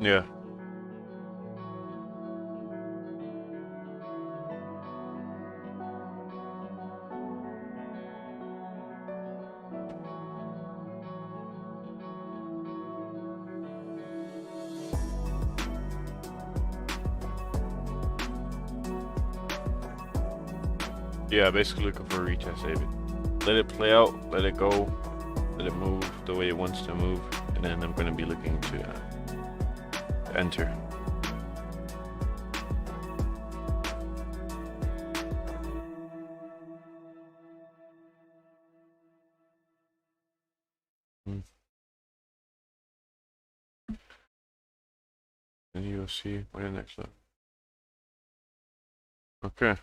Yeah. Yeah, basically looking for a retest, save it. Let it play out, let it go, let it move the way it wants to move, and then I'm going to be looking to enter. And you'll see what the next look. Okay.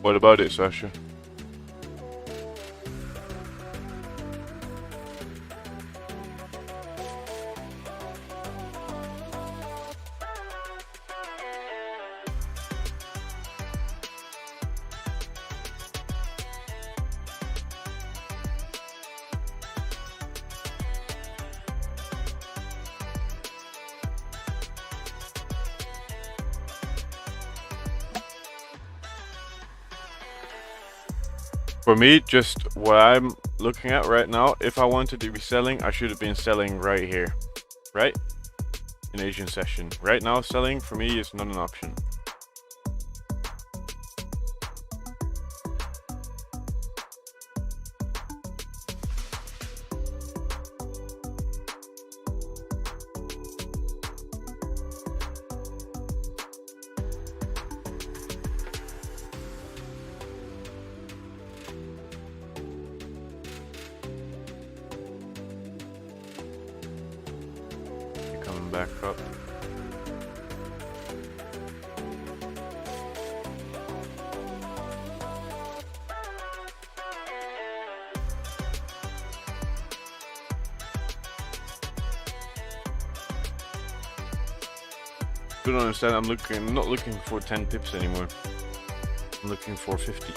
What about it, Sasha? For me, just what I'm looking at right now, if I wanted to be selling, I should have been selling right here, right? In Asian session. Right now, selling for me is not an option. Coming back up. You don't understand, I'm not looking for 10 pips anymore. I'm looking for 50.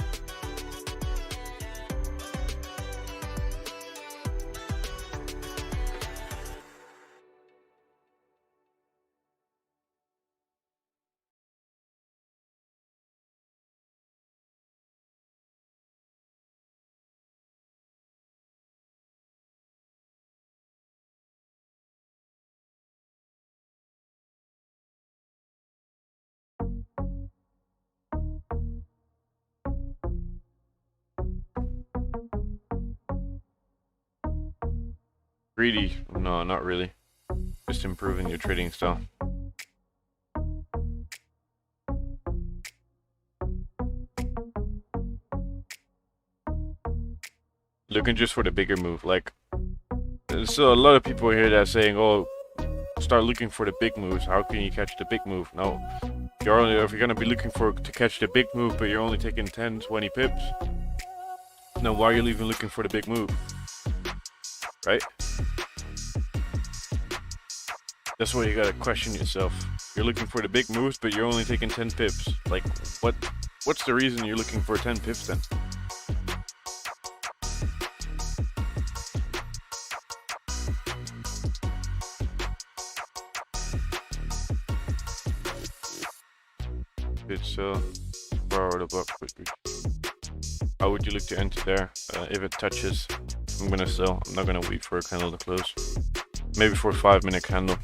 Greedy? No, not really. Just improving your trading style. Looking just for the bigger move. Like, so a lot of people here that are saying, "Oh, start looking for the big moves. How can you catch the big move?" No, if you're gonna be looking to catch the big move, but you're only taking 10, 20 pips, then why are you even looking for the big move? Right? That's why you gotta question yourself. You're looking for the big moves, but you're only taking 10 pips. Like, what's the reason you're looking for 10 pips then? It's borrow the block quickly. How would you look to enter there? If it touches, I'm gonna sell. I'm not gonna wait for a candle to close. Maybe for a 5-minute candle.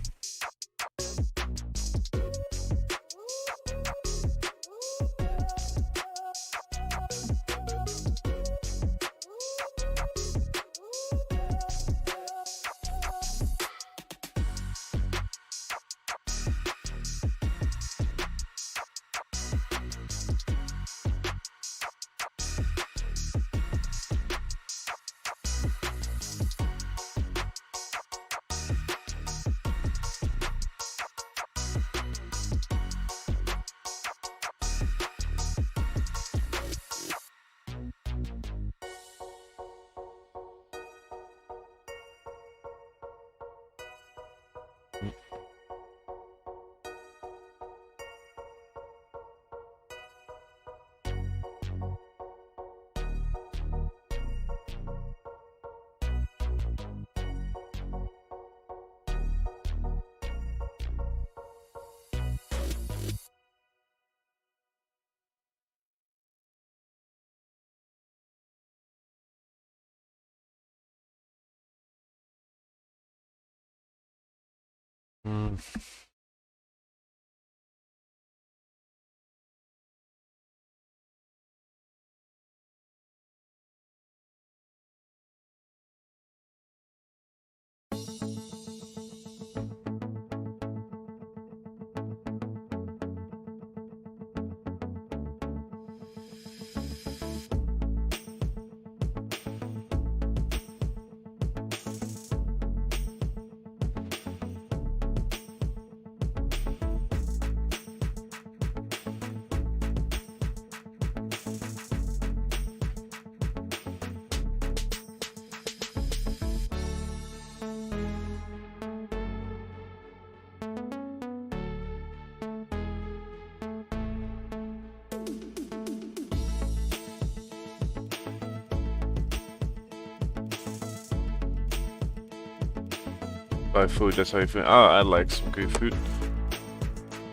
Buy food, that's how you feel. Oh, I like some good food.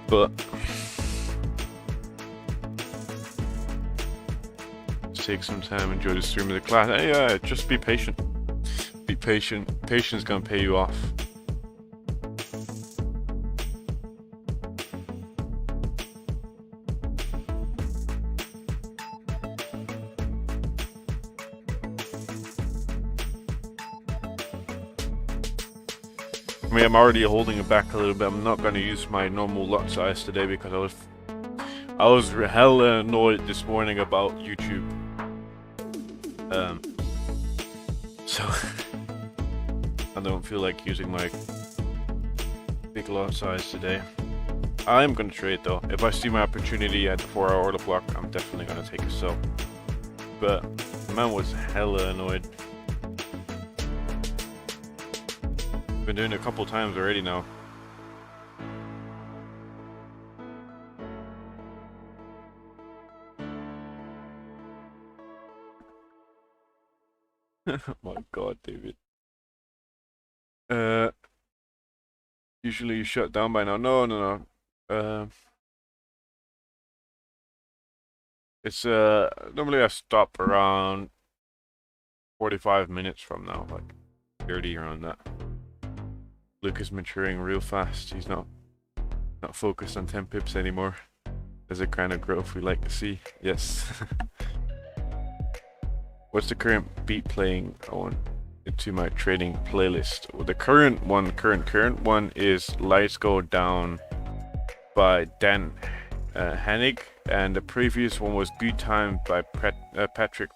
But take some time, enjoy the stream of the class. Hey, just be patient. Be patient. Patience gonna pay you off. I mean, I'm already holding it back a little bit. I'm not going to use my normal lot size today because I was hella annoyed this morning about YouTube. So I don't feel like using my big lot size today. I'm going to trade though. If I see my opportunity at the 4-hour order block, I'm definitely going to take a sell. But the man was hella annoyed. Been doing it a couple times already now. Oh my god, David. Usually you shut down by now. No. It's normally I stop around 45 minutes from now, like 30 around that. Luke is maturing real fast. He's not focused on 10 pips anymore. There's a kind of growth we like to see. Yes. What's the current beat playing on into my trading playlist? Well, the current one is Lights Go Down by Dan Hennig, and the previous one was Good Time by Patricios.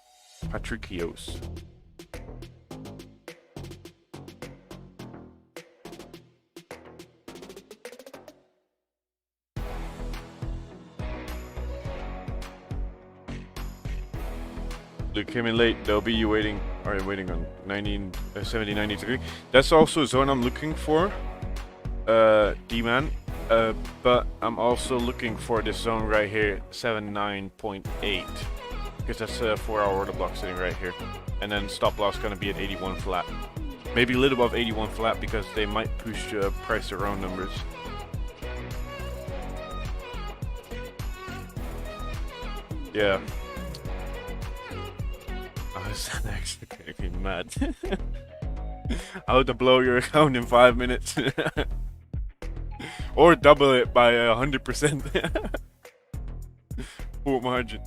Luke came in late. They'll be waiting. Alright, waiting on 7093. That's also a zone I'm looking for. D-man. But I'm also looking for this zone right here, 79.8, because that's a 4-hour order block sitting right here. And then stop loss gonna be at 81 flat. Maybe a little above 81 flat because they might push price around numbers. Yeah. I was actually getting mad. How to blow your account in 5 minutes. Or double it by 100%. Full margin.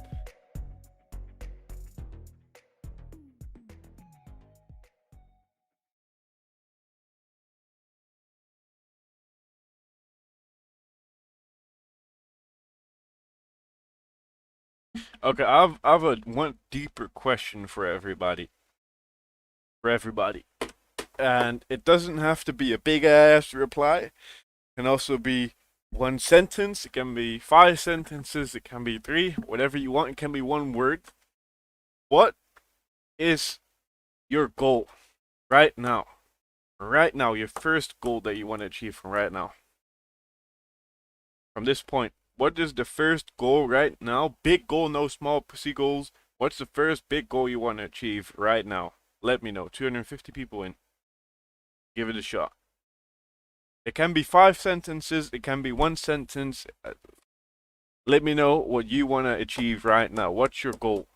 Okay, I've a one deeper question for everybody. And it doesn't have to be a big ass reply. It can also be one sentence, it can be 5 sentences, it can be 3, whatever you want, it can be one word. What is your goal right now? Right now, your first goal that you want to achieve from right now. From this point. What is the first goal right now? Big goal, no small pussy goals. What's the first big goal you want to achieve right now? Let me know. 250 people in. Give it a shot. It can be 5 sentences. It can be 1 sentence. Let me know what you want to achieve right now. What's your goal?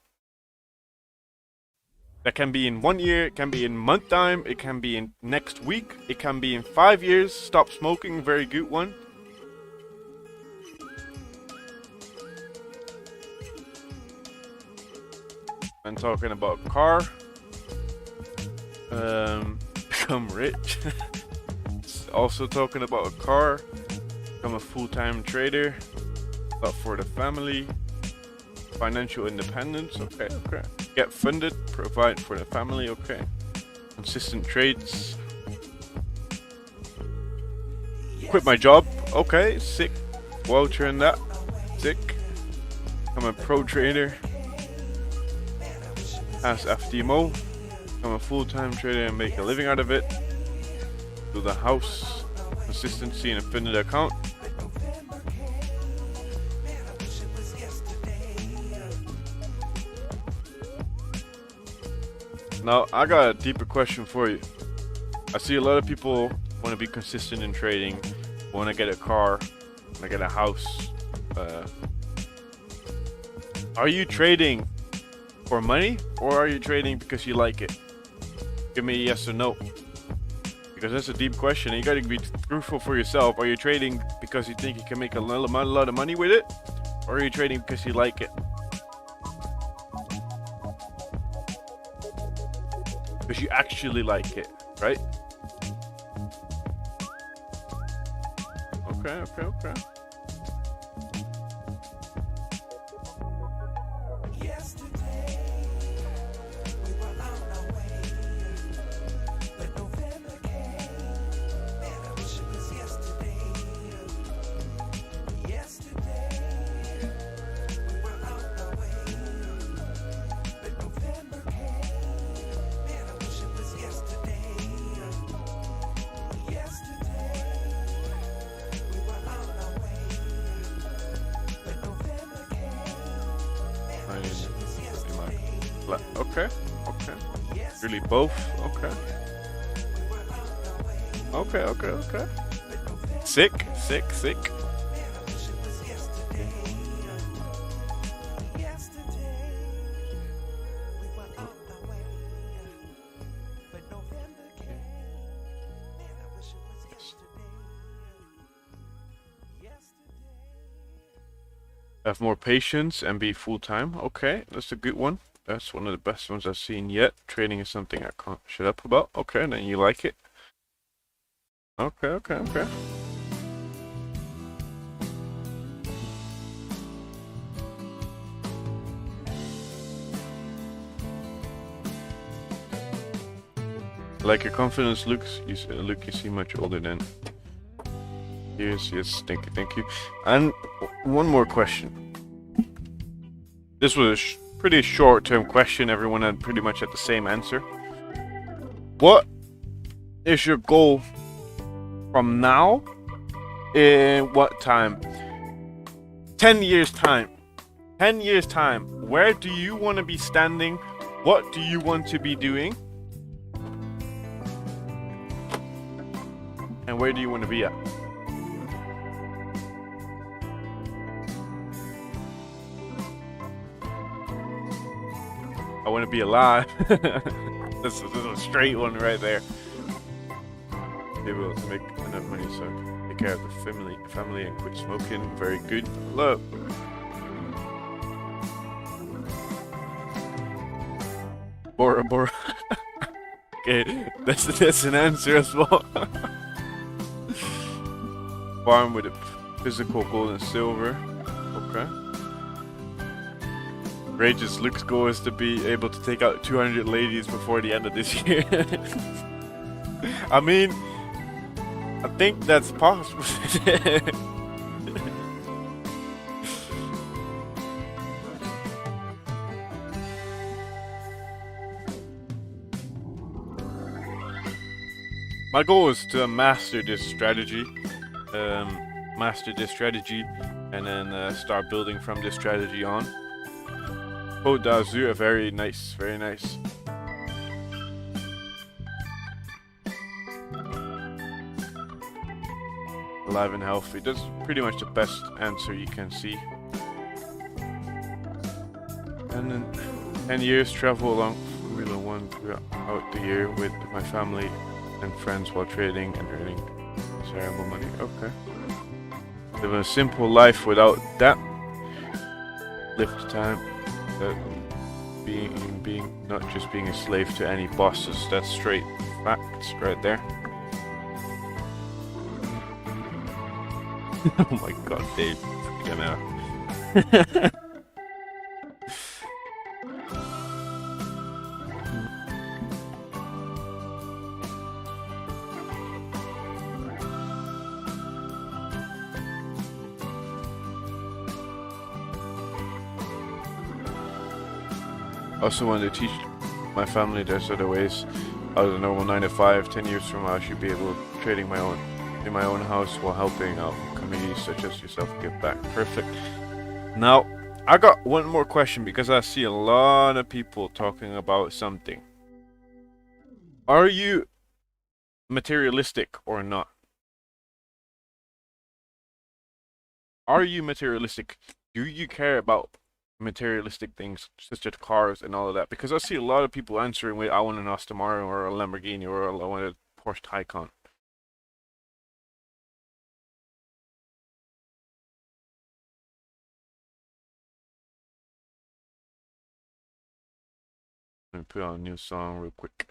That can be in 1 year. It can be in month time. It can be in next week. It can be in 5 years. Stop smoking. Very good one. I'm talking about car, become rich. Also talking about a car, become a full-time trader, but for the family, financial independence, okay. Get funded, provide for the family, okay. Consistent trades. Quit my job, okay, sick. Voucher in that, sick. I'm a pro trader. As FDMO, I'm a full-time trader and make a living out of it. Do the house, consistency in a funded account. Now, I got a deeper question for you. I see a lot of people want to be consistent in trading, want to get a car, want to get a house. Are you trading for money, or are you trading because you like it? Give me a yes or no. Because that's a deep question. You gotta be truthful for yourself. Are you trading because you think you can make a lot of money with it? Or are you trading because you like it? Because you actually like it, right? Okay. Okay. Really both? Okay. Sick. Have more patience and be full-time. Okay, that's a good one. That's one of the best ones I've seen yet. Trading is something I can't shut up about. Okay, then you like it. Okay. Like your confidence looks, you seem much older than. Yes, thank you. And one more question. This was a pretty short-term question. Everyone had pretty much had the same answer. What is your goal from now? In what time? 10 years time. 10 years time. Where do you want to be standing? What do you want to be doing? And where do you want to be at? I want to be alive. This is a straight one right there. Be able to make enough money so take care of the family and quit smoking. Very good. Look. Bora. Okay, that's an answer as well. Farm with a physical gold and silver. Okay. Rage's Luke's goal is to be able to take out 200 ladies before the end of this year. I mean, I think that's possible. My goal is to master this strategy. And then start building from this strategy on. Oh, Dazu, very nice. Alive and healthy. That's pretty much the best answer you can see. And then 10 years travel along Formula 1 throughout the year with my family and friends while trading and earning desirable money. Okay. Live a simple life without that. Live the time. Being not just being a slave to any bosses. That's straight facts right there. Oh my god, Dave. I also want to teach my family there's other ways out of the normal 9 to 5. 10 years from now I should be able to trading in my own house while helping out communities such as yourself give back. Perfect. Now I got one more question because I see a lot of people talking about something. Are you materialistic or not? Are you materialistic? Do you care about materialistic things, such as cars and all of that. Because I see a lot of people answering with, I want an Aston Martin or a Lamborghini or I want a Porsche Taycan. Let me put on a new song real quick.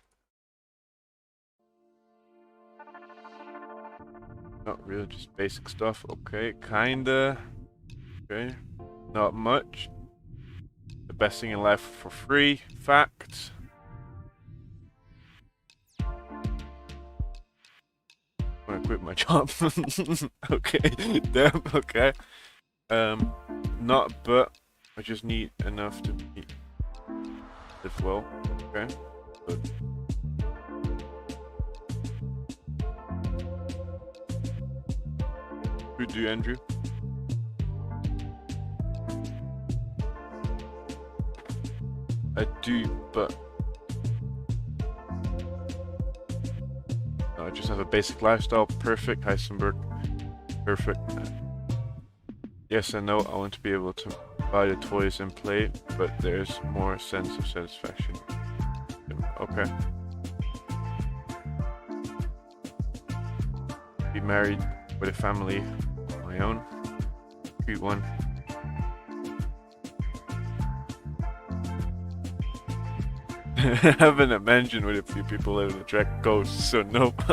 Not really, just basic stuff. Okay, kinda. Okay, not much. The best thing in life for free. Facts. I'm gonna quit my job. Okay, damn. Okay. Not but. I just need enough to live well. Okay. Good. Who do, Andrew? I do, but I just have a basic lifestyle. Perfect, Heisenberg. Perfect. Yes and no. I want to be able to buy the toys and play, but there's more sense of satisfaction. Okay. Be married with a family of my own. Cute one. Having a mansion with a few people living the track ghosts, so nope.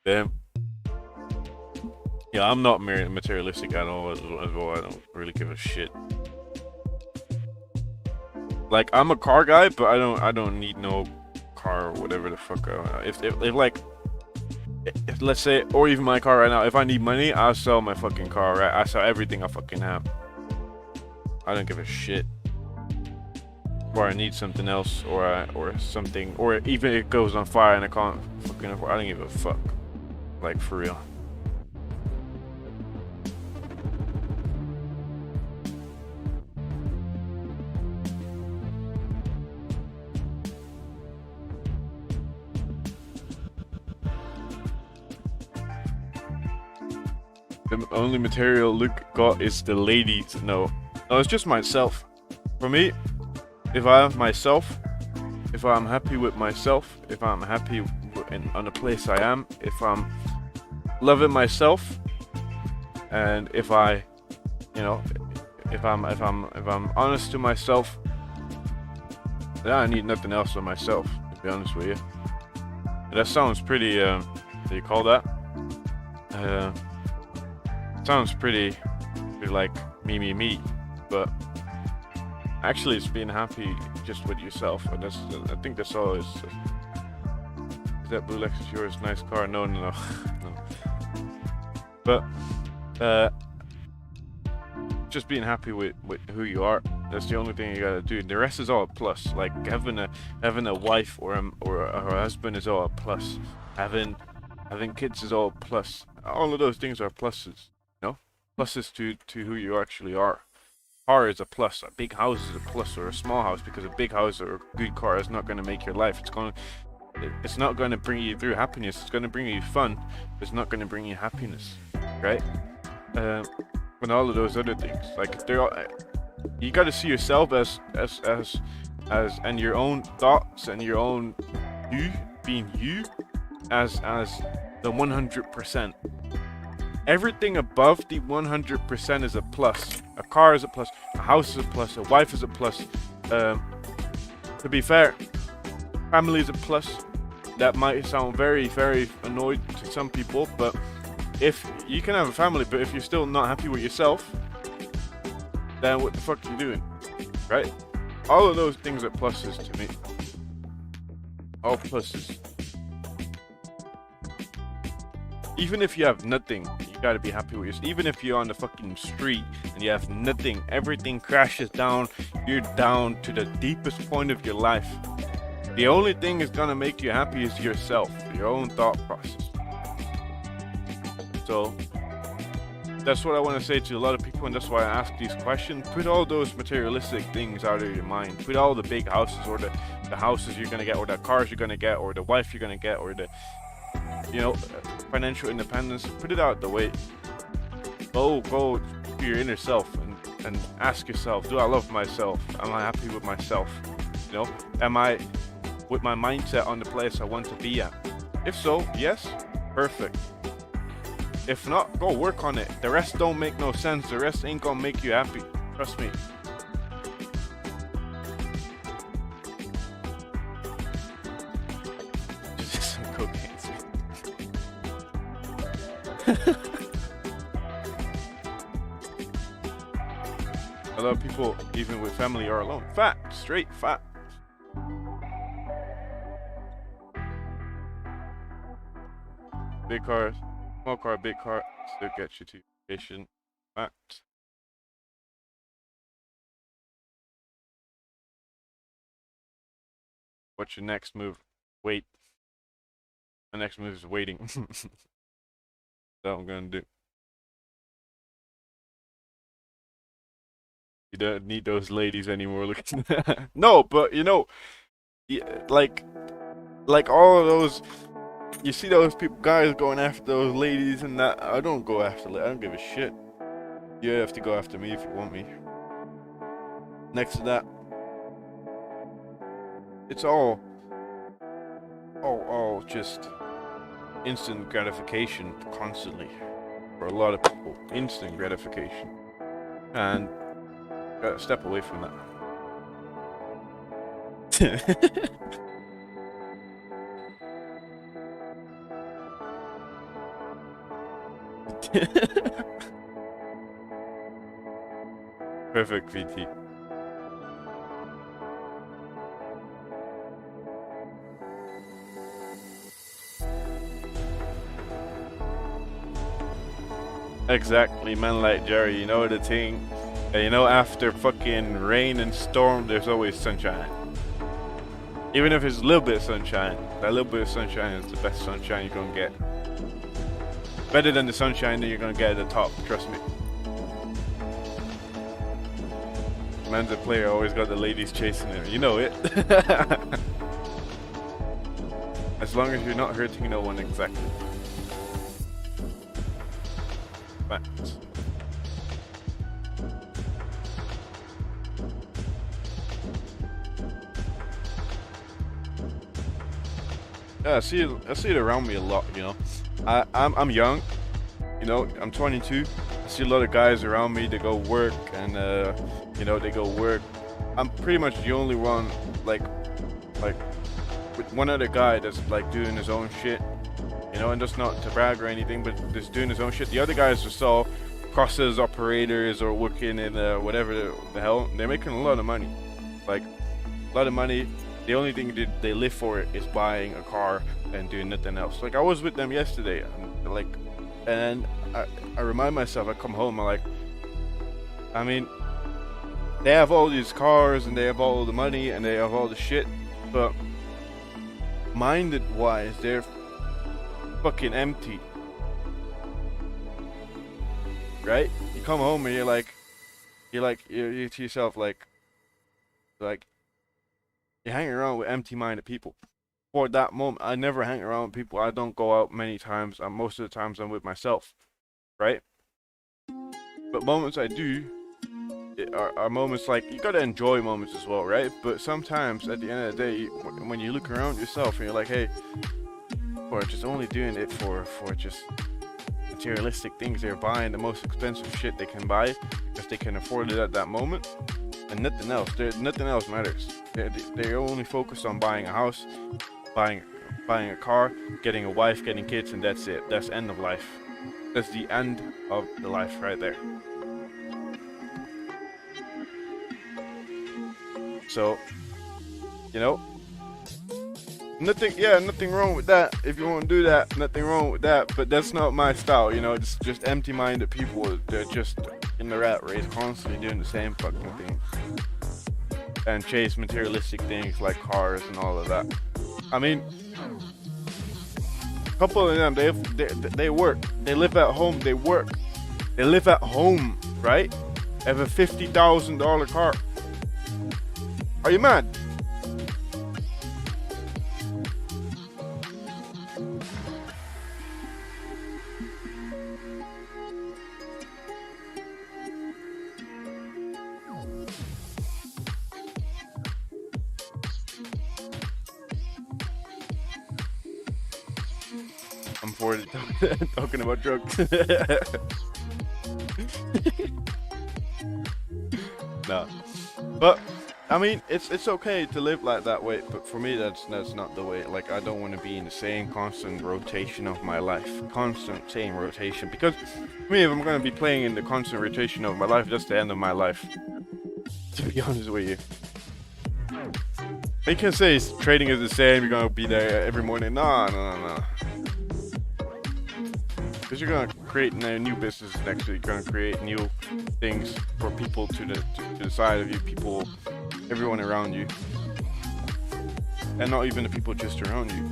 Damn. Yeah, I'm not materialistic at all as well. I don't really give a shit. Like, I'm a car guy, but I don't need no car or whatever the fuck. If let's say, or even my car right now, if I need money, I'll sell my fucking car, right? I sell everything I fucking have. I don't give a shit. Or I need something else, or something, or even it goes on fire and I can't fucking afford. I don't give a fuck. Like, for real. The only material Luke got is the ladies. No, it's just myself. For me, if I have myself, if I'm happy with myself, if I'm happy on the place I am, if I'm loving myself, and if I, you know, if I'm honest to myself, then I need nothing else on myself. To be honest with you, that sounds pretty. What do you call that? Sounds pretty like me, but actually it's being happy just with yourself, and I think that's all. Is that blue Lexus yours? Nice car. No. No. But just being happy with who you are. That's the only thing you gotta do. The rest is all a plus. Like having a wife or a husband is all a plus. Having kids is all a plus. All of those things are pluses. Pluses to who you actually are. Car is a plus. A big house is a plus, or a small house, because a big house or a good car is not going to make your life. It's not going to bring you through happiness. It's going to bring you fun. It's not going to bring you happiness, right? And all of those other things, like you got to see yourself as and your own thoughts and your own you being you as the 100%. Everything above the 100% is a plus. A car is a plus. A house is a plus. A wife is a plus. To be fair, family is a plus. That might sound very, very annoyed to some people, but if you can have a family, but if you're still not happy with yourself, then what the fuck are you doing, right? All of those things are pluses to me. All pluses. Even if you have nothing, you gotta be happy with yourself. Even if you're on the fucking street and you have nothing, everything crashes down, you're down to the deepest point of your life. The only thing that's gonna make you happy is yourself, your own thought process. So that's what I want to say to a lot of people, and that's why I ask these questions. Put all those materialistic things out of your mind. Put all the big houses, or the houses you're gonna get, or the cars you're gonna get, or the wife you're gonna get, or the financial independence. Put it out the way. Go to your inner self and and ask yourself, do I love myself? Am I happy with myself? You know, am I with my mindset on the place I want to be at? If so, yes, perfect. If not, go work on it. The rest don't make no sense. The rest ain't gonna make you happy. Trust me. Just some cocaine. A lot of people, even with family, are alone. Fact, straight fact. Big car, small car, big car, still gets you to your location. Fact. What's your next move? Wait. My next move is waiting. That's what I'm gonna do. You don't need those ladies anymore. Look. No, but you know, yeah, like all of those. You see those people, guys going after those ladies and that. I don't go after. I don't give a shit. You have to go after me if you want me. Next to that, it's all just instant gratification constantly for a lot of people. Instant gratification, and gotta step away from that. Perfect, VT. Exactly, man, like Jerry, you know the thing. You know, after fucking rain and storm, there's always sunshine. Even if it's a little bit of sunshine, that little bit of sunshine is the best sunshine you're gonna get. Better than the sunshine that you're gonna get at the top, trust me. Man's a player, always got the ladies chasing him, you know it. As long as you're not hurting no one exactly. Facts. Yeah, I see it around me a lot, you know. I'm young, you know, I'm 22. I see a lot of guys around me that go work and you know, they go work. I'm pretty much the only one like with one other guy that's like doing his own shit, you know, and just not to brag or anything, but just doing his own shit. The other guys are all process operators or working in whatever the hell. They're making a lot of money, like a lot of money. The only thing that they live for is buying a car and doing nothing else. Like I was with them yesterday, and I remind myself, I come home, I'm like, I mean, they have all these cars and they have all the money and they have all the shit, but minded wise, they're fucking empty, right? You come home and you're to yourself like you're hanging around with empty-minded people. For that moment, I never hang around with people. I don't go out many times. Most of the times I'm with myself, right? But moments I do are moments like, you gotta enjoy moments as well, right? But sometimes at the end of the day, when you look around yourself and you're like, hey, or just only doing it for just materialistic things, they're buying the most expensive shit they can buy because they can afford it at that moment, and nothing else. Nothing else matters. They're only focused on buying a house, buying a car, getting a wife, getting kids, and that's it. That's end of life. That's the end of the life right there. So, you know, nothing wrong with that. If you want to do that, nothing wrong with that. But that's not my style, you know. It's just empty-minded people. They're just in the rat race, constantly doing the same fucking thing, and chase materialistic things like cars and all of that. I mean, a couple of them, they work. They live at home. They work. They live at home, right? They have a $50,000 car. Are you mad? I'm for it. Talking about drugs. No, but I mean, it's okay to live like that way. But for me, that's not the way. Like, I don't want to be in the same constant rotation of my life, constant same rotation. Because for me, if I'm gonna be playing in the constant rotation of my life, that's the end of my life. To be honest with you. You can say trading is the same, you're gonna be there every morning. No. Because you're gonna create new businesses next week. You're gonna create new things for people to the side of you, people, everyone around you. And not even the people just around you.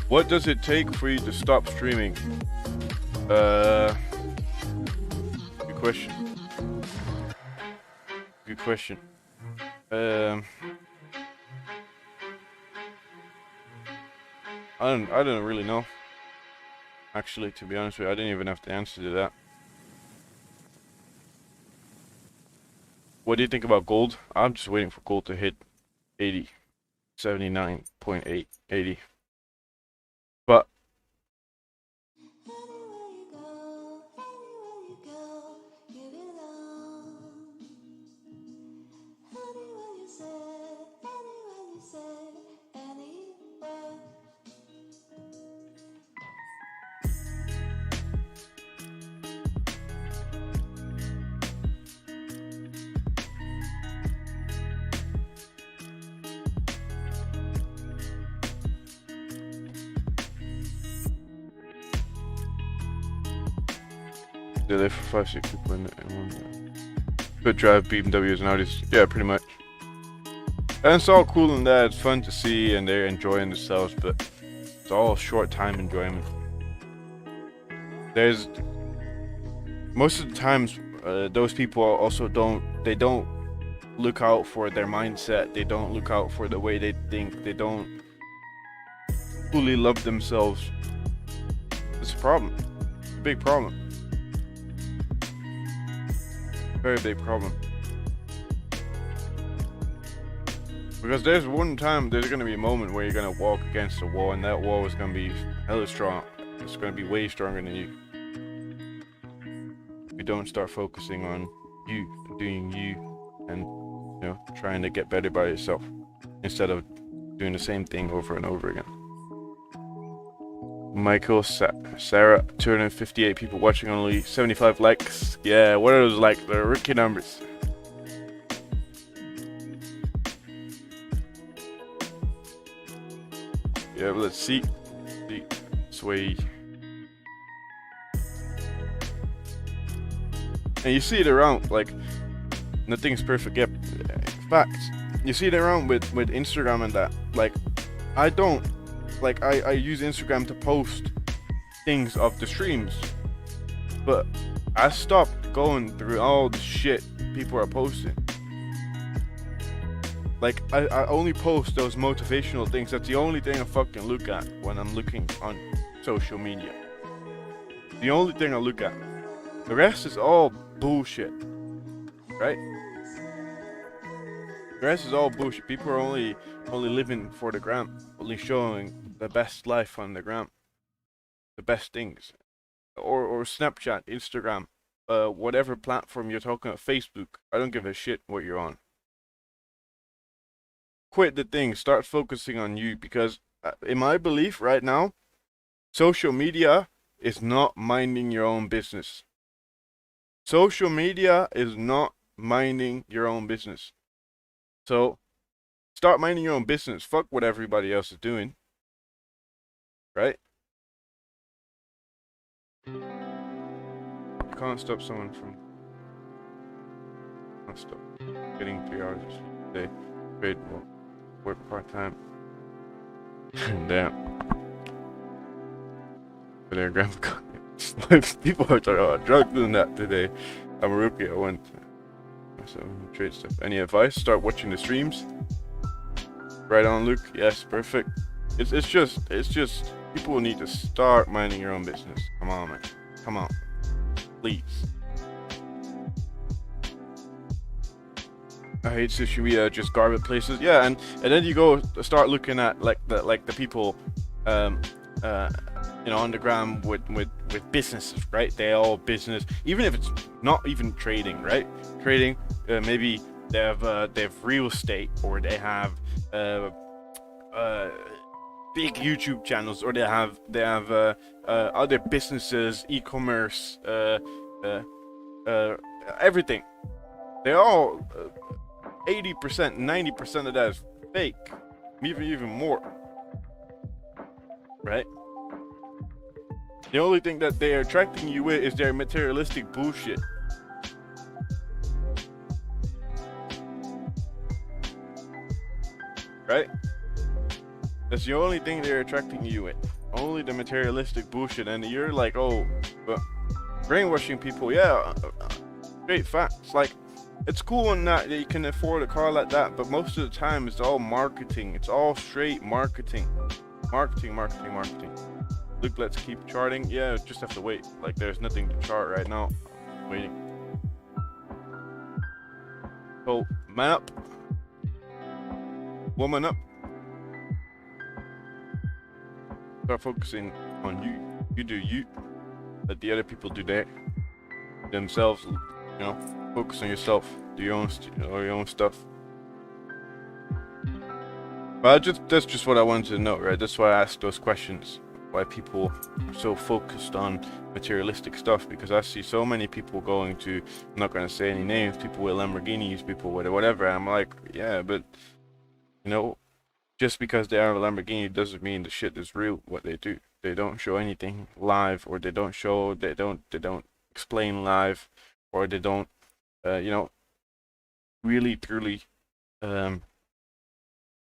What does it take for you to stop streaming? Good question. Good question. I don't really know. Actually, to be honest with you, I didn't even have the answer to that. What do you think about gold? I'm just waiting for gold to hit 80, 79.8, 80. But they live for 5-6 people in one. Could drive BMWs and Audis. Yeah, pretty much. And it's all cool and that. It's fun to see, and they're enjoying themselves, but it's all short time enjoyment. There's most of the times those people also don't look out for their mindset. They don't look out for the way they think. They don't fully love themselves. It's a problem. A big problem. Very big problem. Because there's one time, there's gonna be a moment where you're gonna walk against a wall, and that wall is gonna be hella strong. It's gonna be way stronger than you. If you don't start focusing on you, doing you, and trying to get better by yourself, instead of doing the same thing over and over again. Michael, Sarah, 258 people watching, only 75 likes. Yeah, what are those like? The rookie numbers. Yeah, but let's see. Sway. And you see it around, like, nothing's perfect. Yep, facts. You see it around with Instagram and that. Like, I don't. Like, I use Instagram to post things of the streams, but I stopped going through all the shit people are posting. Like, I only post those motivational things. That's the only thing I fucking look at when I'm looking on social media. The only thing I look at. The rest is all bullshit, right? The rest is all bullshit. People are only living for the gram, only showing the best life on the gram, the best things, or Snapchat, Instagram, whatever platform you're talking about, Facebook. I don't give a shit what you're on. Quit the thing. Start focusing on you, because in my belief right now, social media is not minding your own business. Social media is not minding your own business. So start minding your own business. Fuck what everybody else is doing. Right? You can't stop someone from getting 3 hours a day. Trade, work part-time. Damn. For their grandpa. People are talking about drugs and that today. I'm a rookie. I went to trade stuff. Any advice? Start watching the streams. Right on, Luke. Yes, perfect. It's just people need to start minding your own business. Come on, man. Come on, please. I hate social media, just garbage places. Yeah, and then you go start looking at like the people, you know, on the gram with businesses, right? They all business, even if it's not even trading, right? Trading, maybe they have real estate, or they have big YouTube channels, or they have other businesses, e-commerce, everything. They all 80%, 90% of that is fake, even more, right? The only thing that they are attracting you with is their materialistic bullshit. Right? That's the only thing they're attracting you with. Only the materialistic bullshit. And you're like, oh, but brainwashing people, yeah, great facts. Like, it's cool in that you can afford a car like that, but most of the time it's all marketing. It's all straight marketing. Marketing. Look, let's keep charting. Yeah, just have to wait. Like, there's nothing to chart right now. I'm waiting. So, man up. Woman up. Start focusing on you. You do you. Let the other people do that themselves. You know, focus on yourself. Do your own stuff. But that's just what I wanted to know, right? That's why I asked those questions. Why people are so focused on materialistic stuff, because I see so many people going to, I'm not going to say any names, people with Lamborghinis, people with whatever, and I'm like, yeah, but you know, just because they have a Lamborghini doesn't mean the shit is real. What they do, they don't show anything live, or they don't explain live, or they don't you know, really truly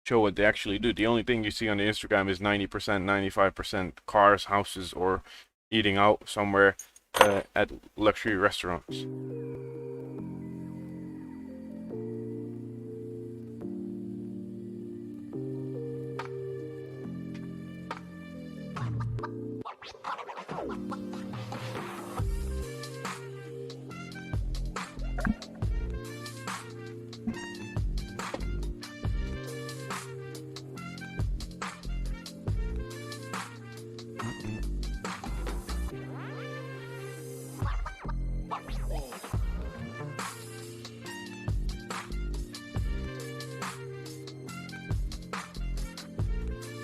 show what they actually do. The only thing you see on the Instagram is 90%, 95% cars, houses, or eating out somewhere at luxury restaurants.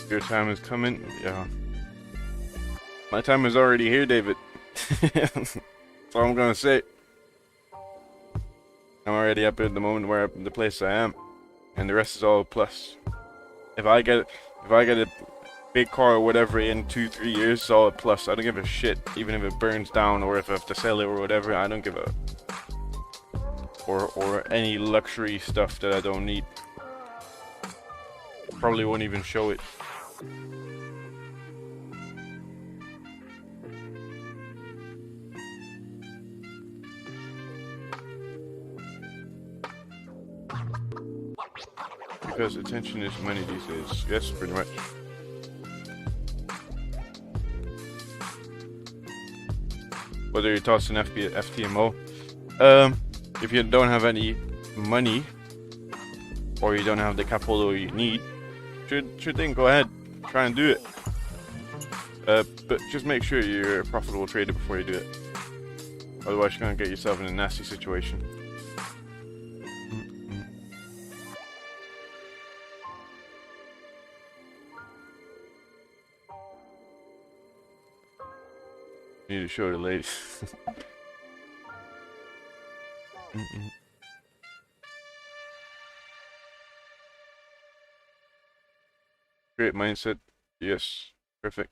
Your time is coming. Yeah. My time is already here, David. That's all I'm gonna say. I'm already up at the moment where the place I am, and the rest is all plus. If I get a big car or whatever in 2-3 years, it's all a plus. I don't give a shit, even if it burns down or if I have to sell it or whatever. I don't give a. Or any luxury stuff that I don't need. Probably won't even show it. Because attention is money these days. Yes, pretty much. Whether you're tossing FTMO, if you don't have any money, or you don't have the capital you need, sure thing, go ahead, try and do it. But just make sure you're a profitable trader before you do it. Otherwise, you're gonna get yourself in a nasty situation. Need to show the ladies. Great mindset. Yes, perfect.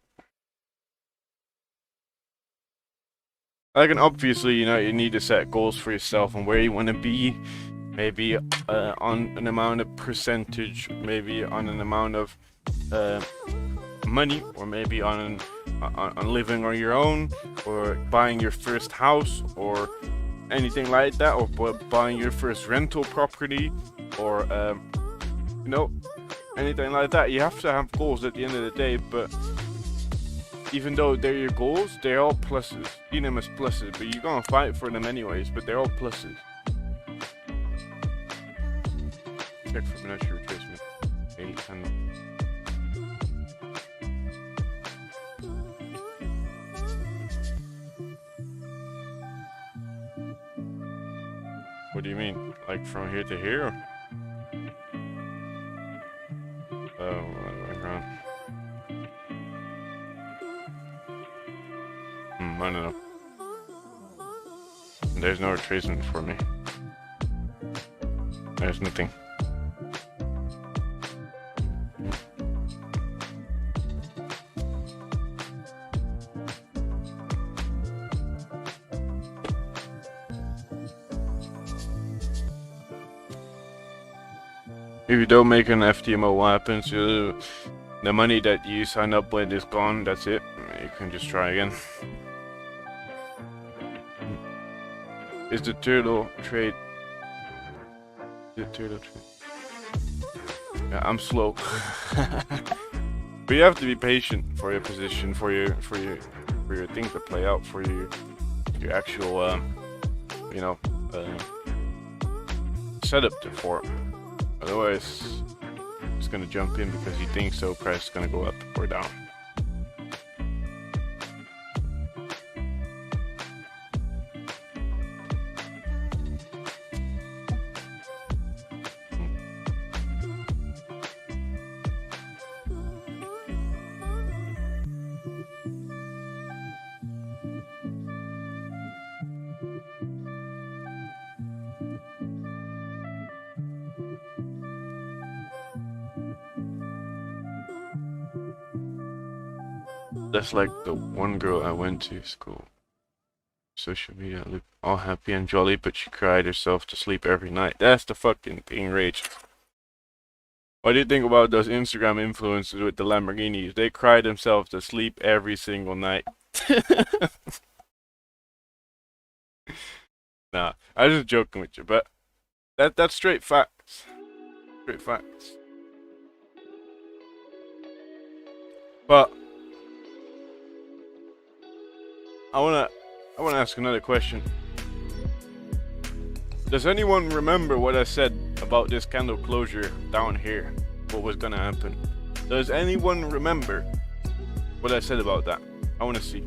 Like, and obviously, you know, you need to set goals for yourself and where you want to be. Maybe on an amount of percentage, maybe on an amount of money, or maybe on living on your own, or buying your first house, or anything like that, or buying your first rental property, or you know, anything like that. You have to have goals at the end of the day, but even though they're your goals, they're all pluses. You them as pluses, but you're gonna fight for them anyways, but they're all pluses. Check Fibonacci retracement. 8 and what do you mean? Like from here to here? Oh, right around. I don't know. There's no retracement for me. There's nothing. If you don't make an FTMO, what happens? The money that you sign up with is gone, that's it. You can just try again. Is the turtle trade? The turtle trade. Yeah, I'm slow. But you have to be patient for your position, for your thing to play out, for your actual you know, setup to fork. Otherwise, it's gonna jump in because you think so. Price is gonna go up or down. That's like the one girl I went to school. Social media looked all happy and jolly, but she cried herself to sleep every night. That's the fucking thing, Rage. What do you think about those Instagram influencers with the Lamborghinis? They cry themselves to sleep every single night. Nah, I was just joking with you, but that's straight facts. Straight facts. But I wanna ask another question. Does anyone remember what I said about this candle closure down here? What was gonna happen? Does anyone remember what I said about that? I wanna see.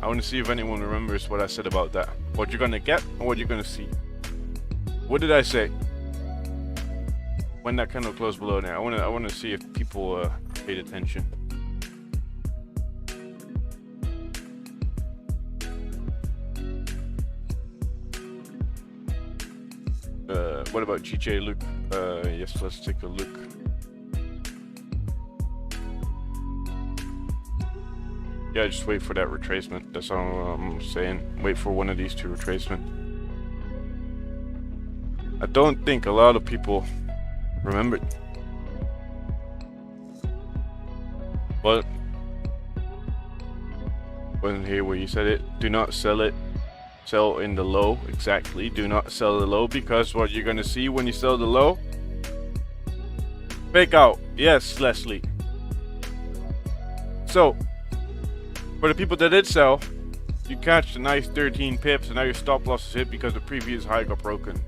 I wanna see if anyone remembers what I said about that. What you're gonna get and what you're gonna see. What did I say when that candle closed below there? I wanna see if people paid attention. What about GJ Luke? Yes, let's take a look. Yeah, just wait for that retracement. That's all I'm saying. Wait for one of these two retracement. I don't think a lot of people remembered. What? Wasn't here where you said it. Do not sell it. Sell in the low. Exactly. Do not sell the low, because what you're gonna see when you sell the low, fake out. Yes, Leslie. So for the people that did sell, you catch the nice 13 pips and now your stop loss is hit because the previous high got broken.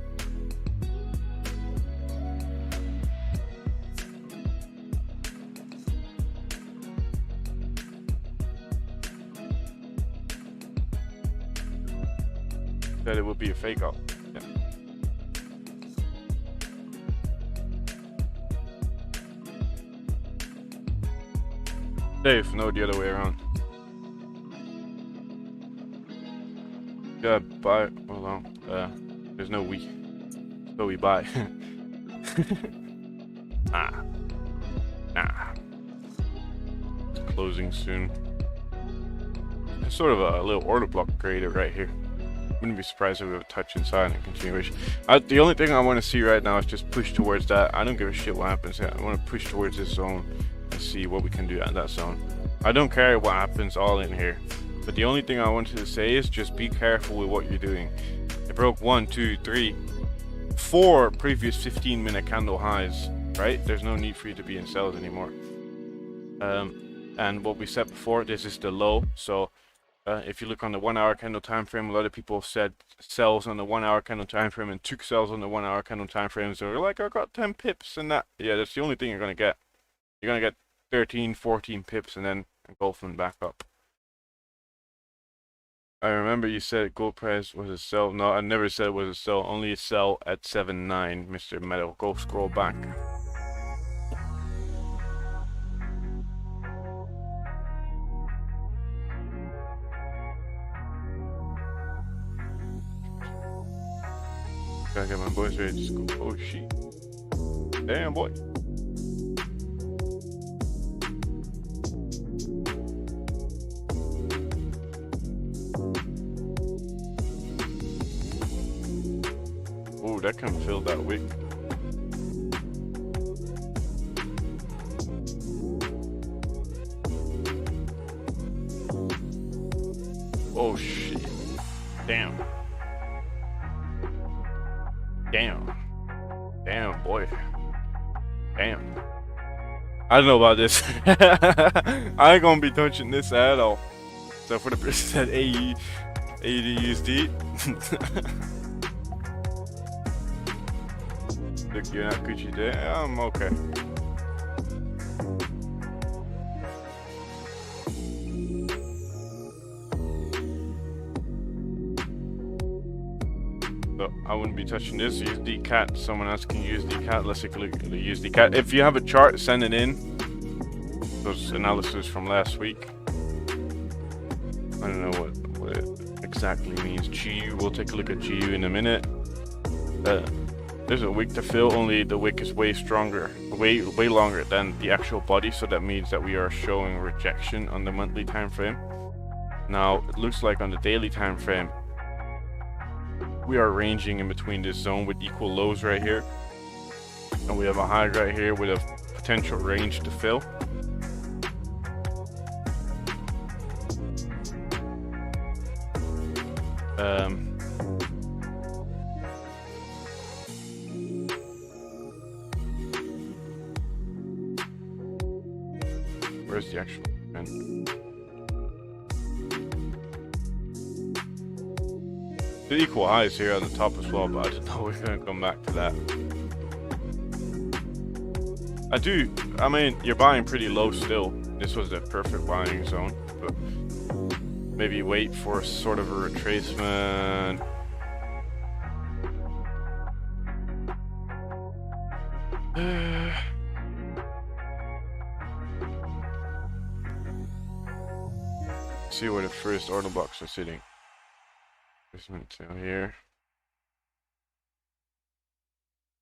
That it would be a fake out. Yeah. Dave, no, the other way around. Yeah, buy. Hold on. There's no we. So we buy. Nah. It's closing soon. It's sort of a little order block created right here. Wouldn't be surprised if we have a touch inside and continuation. The only thing I want to see right now is just push towards that. I don't give a shit what happens here. I want to push towards this zone and see what we can do at that zone. I don't care what happens all in here. But the only thing I wanted to say is just be careful with what you're doing. It broke 1, 2, 3, 4 previous 15-minute candle highs, right? There's no need for you to be in sells anymore. And what we said before, this is the low. So If you look on the 1 hour candle time frame, a lot of people said sells on the 1 hour candle time frame and took sells on the 1 hour candle time frame. So they're like, I got 10 pips and that. Yeah, that's the only thing you're gonna get. You're gonna get 13, 14 pips and then engulfing back up. I remember you said gold price was a sell. No, I never said it was a sell. Only a sell at 7.9, Mr. Metal. Go scroll back. Gotta get my boys ready to school. Oh shit. Damn boy. Oh, that can fill that wick. Oh shit. Damn. Damn. Damn, boy. Damn. I don't know about this. I ain't gonna be touching this at all. So for the person that AUD. Look, you're not Gucci there. I'm okay. So I wouldn't be touching this. Use DCAT. Someone else can use DCAT. Let's take a look at the use DCAT. If you have a chart, send it in. Those analysis from last week. I don't know what it exactly means. GU. We'll take a look at GU in a minute. There's a wick to fill, only the wick is way stronger, way longer than the actual body, so that means that we are showing rejection on the monthly time frame. Now, it looks like on the daily time frame, we are ranging in between this zone with equal lows right here. And we have a high right here with a potential range to fill. Where's the actual trend? The equal highs here on the top as well, but I don't know, we're gonna come back to that. I mean, you're buying pretty low still. This was the perfect buying zone, but maybe wait for sort of a retracement. See where the first order blocks are sitting. Retracement down here.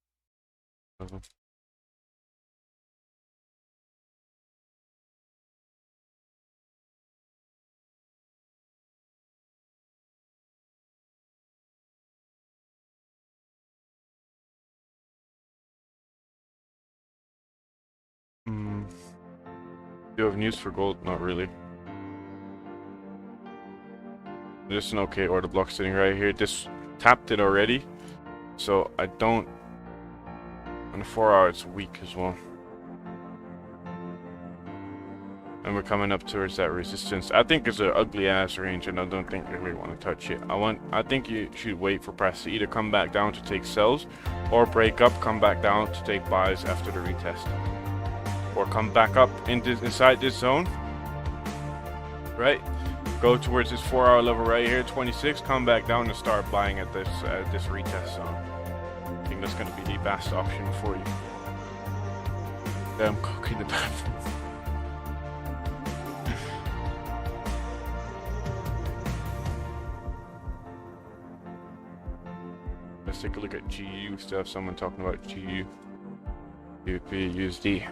Do you have news for gold? Not really. There's an okay order block sitting right here. This tapped it already, so I don't. On the 4 hour, it's weak as well. And we're coming up towards that resistance. I think it's an ugly ass range, and I don't think I really want to touch it. I think you should wait for price to either come back down to take sells, or break up, come back down to take buys after the retest, or come back up inside this zone, right? Go towards this 4 hour level right here, 26. Come back down and start buying at this retest zone. I think that's going to be the best option for you. Damn, cook in the bathroom. Let's take a look at GU. We still have someone talking about GU. UP, USD.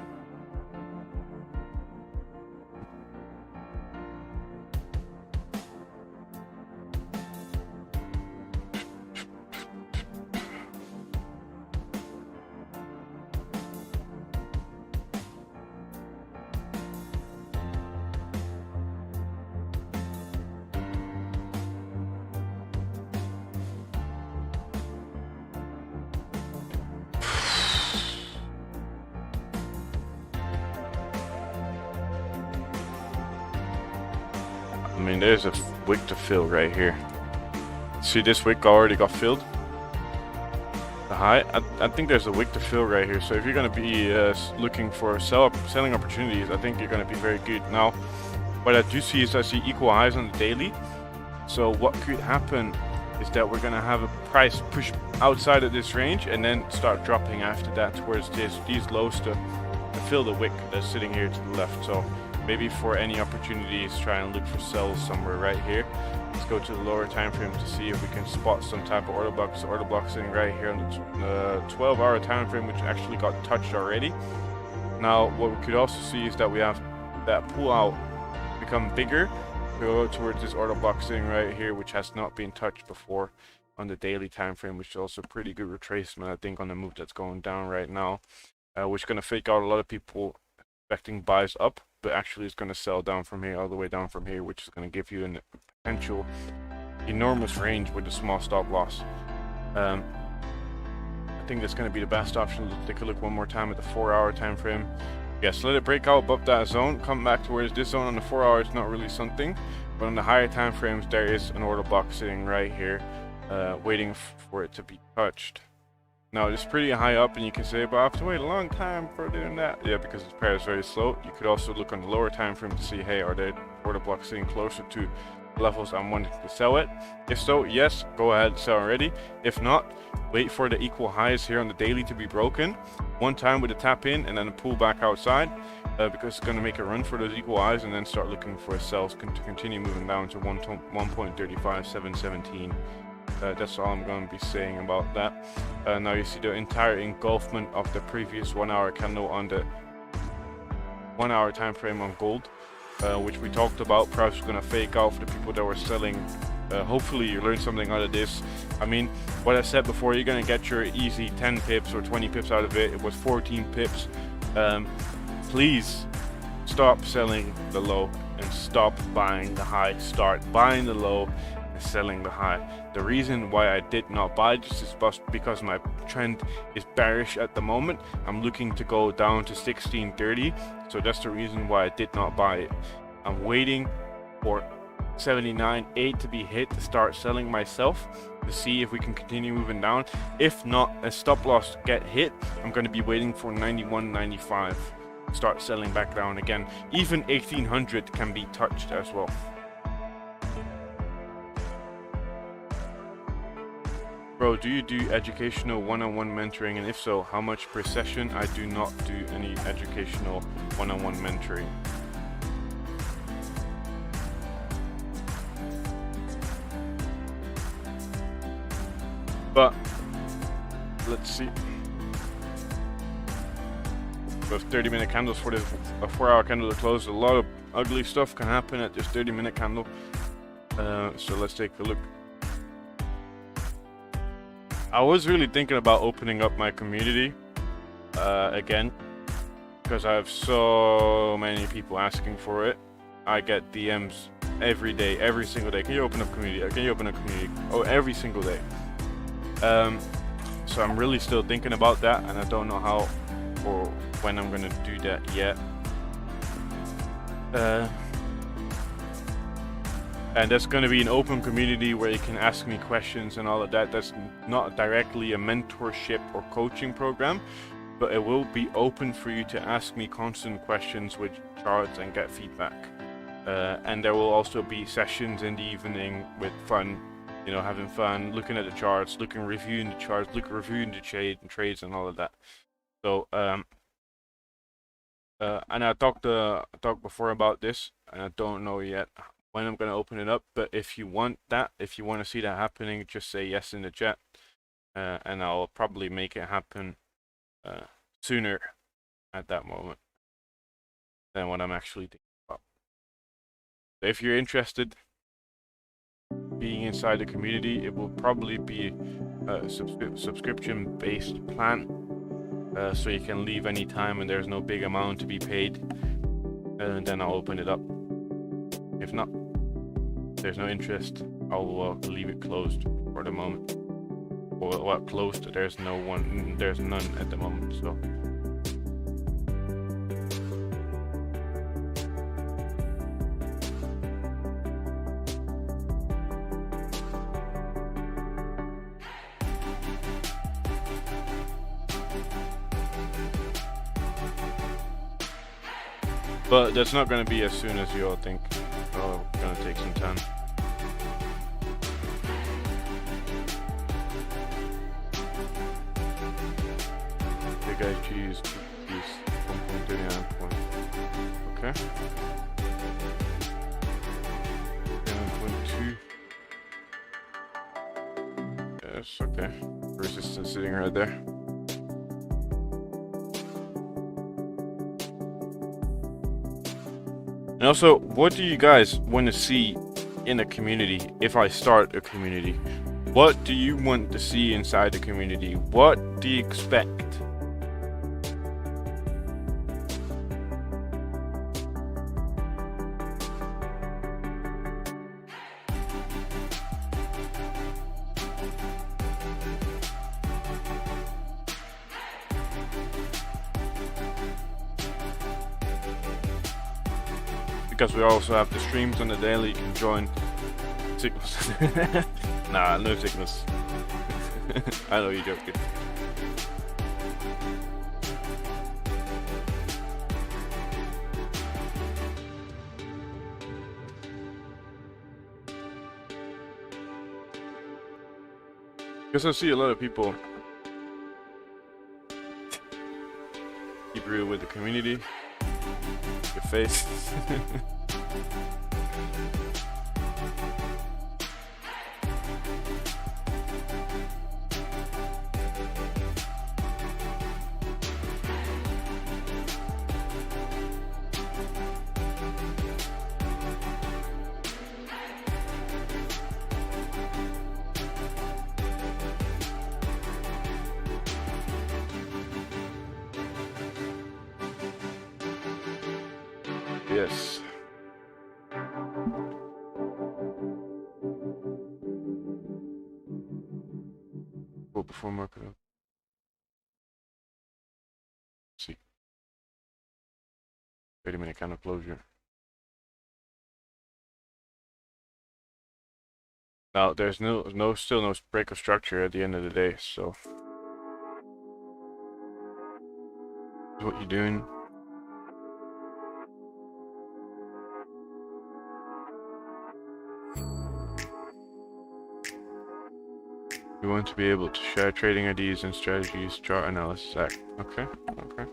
I mean, there's a wick to fill right here. See, this wick already got filled. The high, I think there's a wick to fill right here. So if you're going to be looking for selling opportunities, I think you're going to be very good. Now, what I do see is I see equal highs on the daily. So what could happen is that we're going to have a price push outside of this range and then start dropping after that towards these lows to fill the wick that's sitting here to the left. So maybe for any opportunities, try and look for sells somewhere right here. Let's go to the lower time frame to see if we can spot some type of order block. So order block sitting right here on the 12-hour time frame, which actually got touched already. Now, what we could also see is that we have that pull out become bigger, go towards this order block sitting right here, which has not been touched before on the daily time frame, which is also pretty good retracement, I think, on the move that's going down right now, which is going to fake out a lot of people expecting buys up, but actually it's going to sell down from here, all the way down from here, which is going to give you a potential enormous range with a small stop loss. I think that's going to be the best option. Let's take a look one more time at the 4-hour time frame. Yes, let it break out above that zone, come back towards this zone. On the 4 hour, it's not really something, but on the higher time frames, there is an order block sitting right here, waiting for it to be touched. Now, it's pretty high up, and you can say, but I have to wait a long time for doing that. Yeah, because this pair is very slow. You could also look on the lower time frame to see, hey, are there order blocks sitting closer to levels I'm wanting to sell it? If so, yes, go ahead and sell already. If not, wait for the equal highs here on the daily to be broken one time with a tap in and then a pull back outside, because it's going to make a run for those equal highs, and then start looking for sells to continue moving down to 1.35717. That's all I'm going to be saying about that. Now you see the entire engulfment of the previous 1 hour candle on the 1 hour time frame on gold, which we talked about. Price was going to fake out for the people that were selling. Hopefully you learned something out of this. I mean, what I said before, you're going to get your easy 10 pips or 20 pips out of it. It was 14 pips. Please stop selling the low and stop buying the high. Start buying the low and selling the high. The reason why I did not buy just is because my trend is bearish at the moment. I'm looking to go down to 1630, so that's the reason why I did not buy it. I'm waiting for 79.8 to be hit to start selling myself, to see if we can continue moving down. If not, a stop loss get hit, I'm going to be waiting for 91.95 to start selling back down again. Even 1800 can be touched as well. Bro, do you do educational one-on-one mentoring, and if so, how much per session? I do not do any educational one-on-one mentoring. But let's see. With 30-minute candles for this, a 4-hour candle to close, a lot of ugly stuff can happen at this 30-minute candle. So let's take a look. I was really thinking about opening up my community again, because I have so many people asking for it. I get DMs every day, every single day. Can you open up community? Can you open a community? Oh, every single day. So I'm really still thinking about that, and I don't know how or when I'm gonna do that yet. And that's going to be an open community where you can ask me questions and all of that. That's not directly a mentorship or coaching program, but it will be open for you to ask me constant questions with charts and get feedback. And there will also be sessions in the evening with fun, you know, having fun, looking at the charts, reviewing the charts, reviewing the trades and all of that. So, and I talked before about this, and I don't know yet when I'm going to open it up, but if you want that, if you want to see that happening, just say yes in the chat, and I'll probably make it happen sooner at that moment than what I'm actually thinking about. So if you're interested being inside the community, it will probably be a subscription based plan, so you can leave anytime and there's no big amount to be paid, and then I'll open it up. If not, there's no interest, I'll leave it closed for the moment. Well, closed, there's none at the moment, so. But that's not going to be as soon as you all think. Oh, it's going to take some time. Big guy cheese, 1.39. Okay. 7.2. Yes, okay. Resistance sitting right there. And also, what do you guys want to see in a community if I start a community? What do you want to see inside the community? What do you expect? Because we also have the streams on the daily, you can join. Sickness. Nah, no sickness. I know you're joking. Because I see a lot of people keep real with the community. Your face. Yes. Well, before market up. See. 30-minute kind of closure. Now there's still no break of structure at the end of the day, so what you're doing. We want to be able to share trading ideas and strategies, chart analysis. Okay, okay.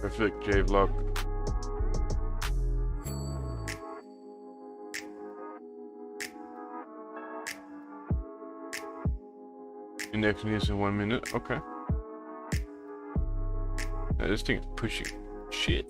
Perfect J vlog. Index needs in 1 minute. Okay. Now, this thing is pushing shit.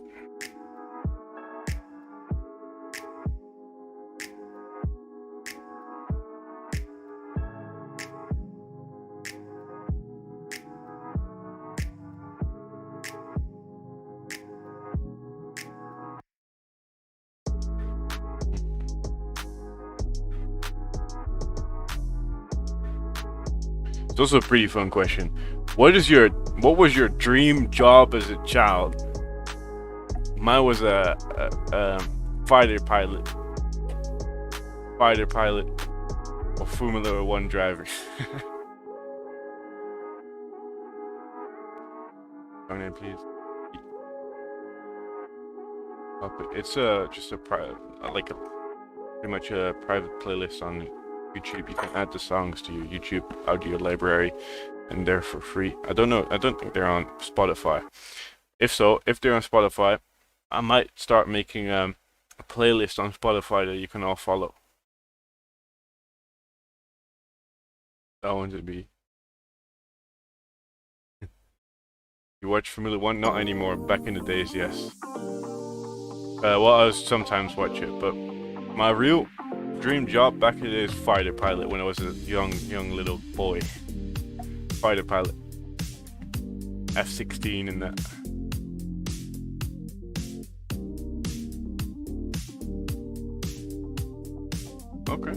It's also a pretty fun question. What was your dream job as a child? Mine was a fighter pilot or Formula 1 driver. Come in, please. It's just a private, pretty much a private playlist on YouTube. You can add the songs to your YouTube audio library, and they're for free. I don't think they're on Spotify. If they're on Spotify, I might start making a playlist on Spotify that you can all follow. That one to be. You watch Formula 1? Not anymore. Back in the days, yes. Well, I sometimes watch it, but my real dream job back in the days, fighter pilot, when I was a young little boy. Fighter pilot. F-16 and that. Okay.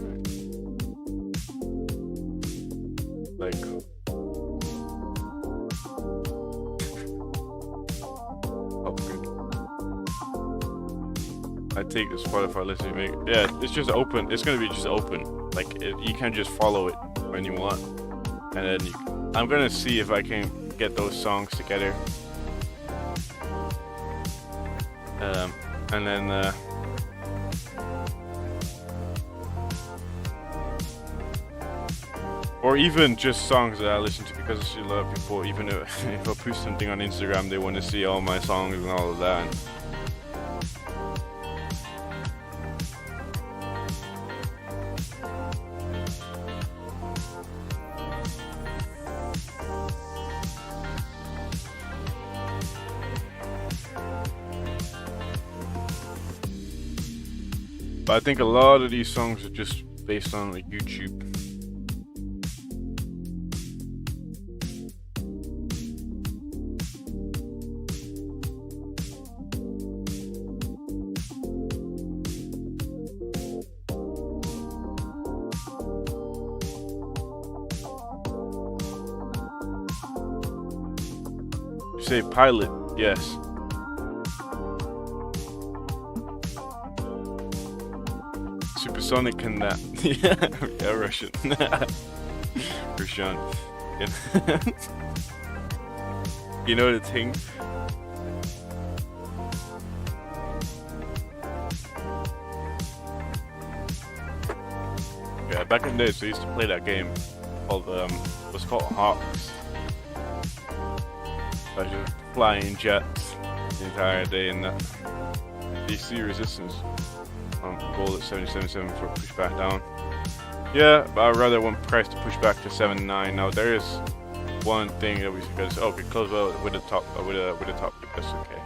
Like. I take the Spotify list and make. Yeah, it's just open. It's gonna be just open. Like you can just follow it when you want, and then I'm gonna see if I can get those songs together. And then or even just songs that I listen to, because a lot of people, even if I post something on Instagram, they want to see all my songs and all of that. But I think a lot of these songs are just based on like YouTube. You say pilot, yes. Supersonic and that. Yeah, Russian. Russian. You know the thing? Yeah, back in the days I used to play that game called what's called Hawks. I was just flying jets the entire day and that. DC resistance. Goal at 77.7 for pushback down. Yeah, but I'd rather want price to push back to 79. Now there is one thing that we should go. Okay, close out with a top with a top. That's okay.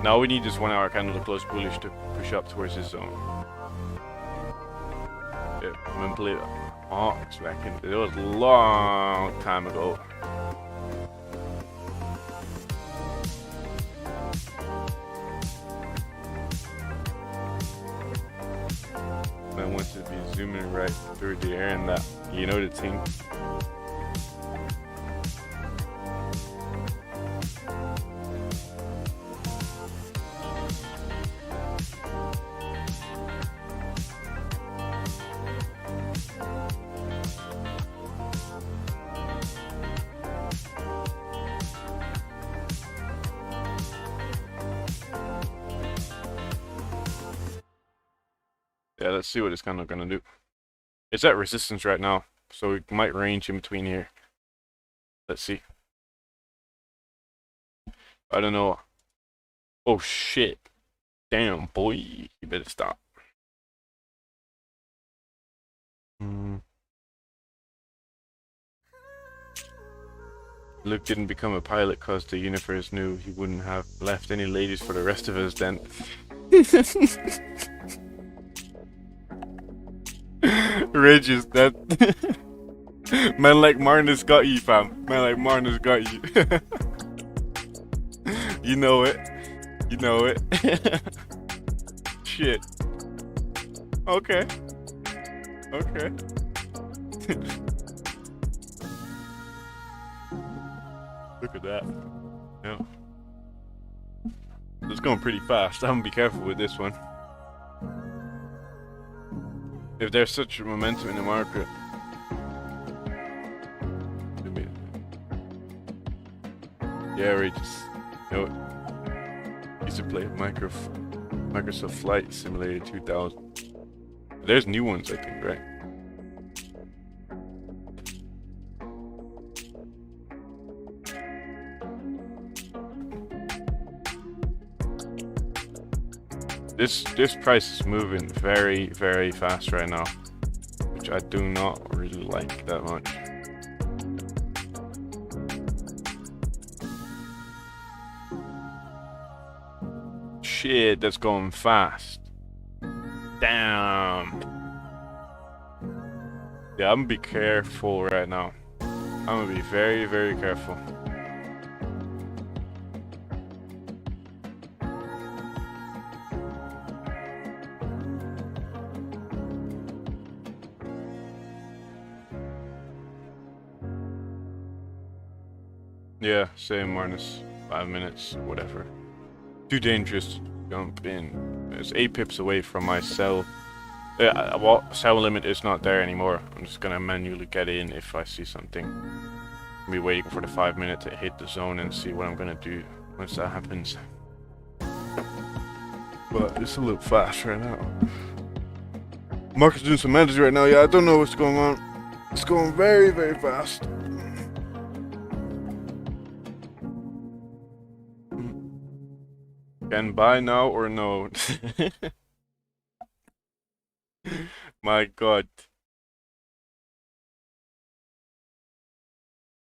Now we need this 1 hour candle to close bullish to push up towards this zone. Yeah, I'm gonna play Hawks back in. It was a long time ago. I want to be zooming right through the air and that, you know the thing. Yeah, let's see what it's kind of gonna do. It's at resistance right now, so it might range in between here. Let's see. I don't know. Oh shit. Damn, boy. You better stop. Luke didn't become a pilot because the universe knew he wouldn't have left any ladies for the rest of us then. Rage is dead. Man like Martin's got you, fam. Man like Martin's got you. You know it. You know it. Shit. Okay. Okay. Look at that. Yeah. It's going pretty fast. I'm gonna be careful with this one. If there's such momentum in the market. Yeah, we just, you know, used to play Microsoft Flight Simulator 2000. There's new ones, I think, right? This price is moving very, very fast right now, which I do not really like that much. Shit, that's going fast. Damn. Yeah, I'm gonna be careful right now. I'm gonna be very, very careful. Yeah, same minus 5 minutes, whatever. Too dangerous to jump in. It's 8 pips away from my sell. Well, sell limit is not there anymore. I'm just gonna manually get in if I see something. I'll be waiting for the 5 minute to hit the zone and see what I'm gonna do once that happens. But it's a little fast right now. Market's doing some managing right now. Yeah, I don't know what's going on. It's going very, very fast. Can buy now or no? My god.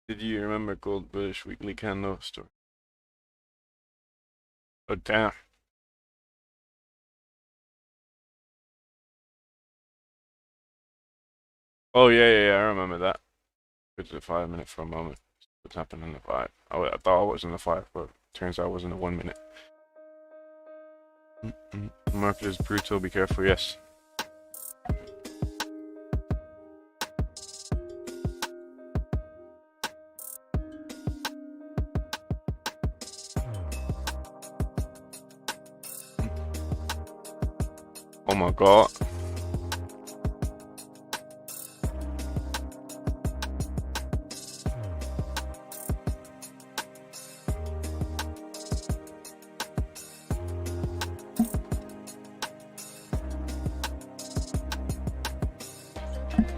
Did you remember Gold Bush Weekly Candle Store? Oh damn. Oh yeah, I remember that. Go to the 5 minute for a moment. What's happened in the 5? Oh, I thought I was in the 5, but turns out I was in the 1 minute. The market is brutal, be careful, yes. Oh my god.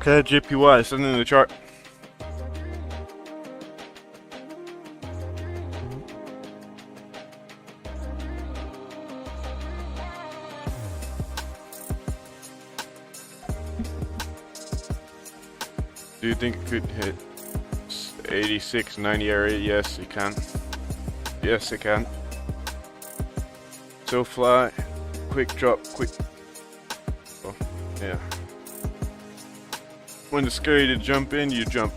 Okay, JPY, send in the chart. Do you think it could hit 86, 90 area? Yes, it can. Yes, it can. So fly, quick drop, quick. Oh, yeah. When it's scary to jump in, you jump.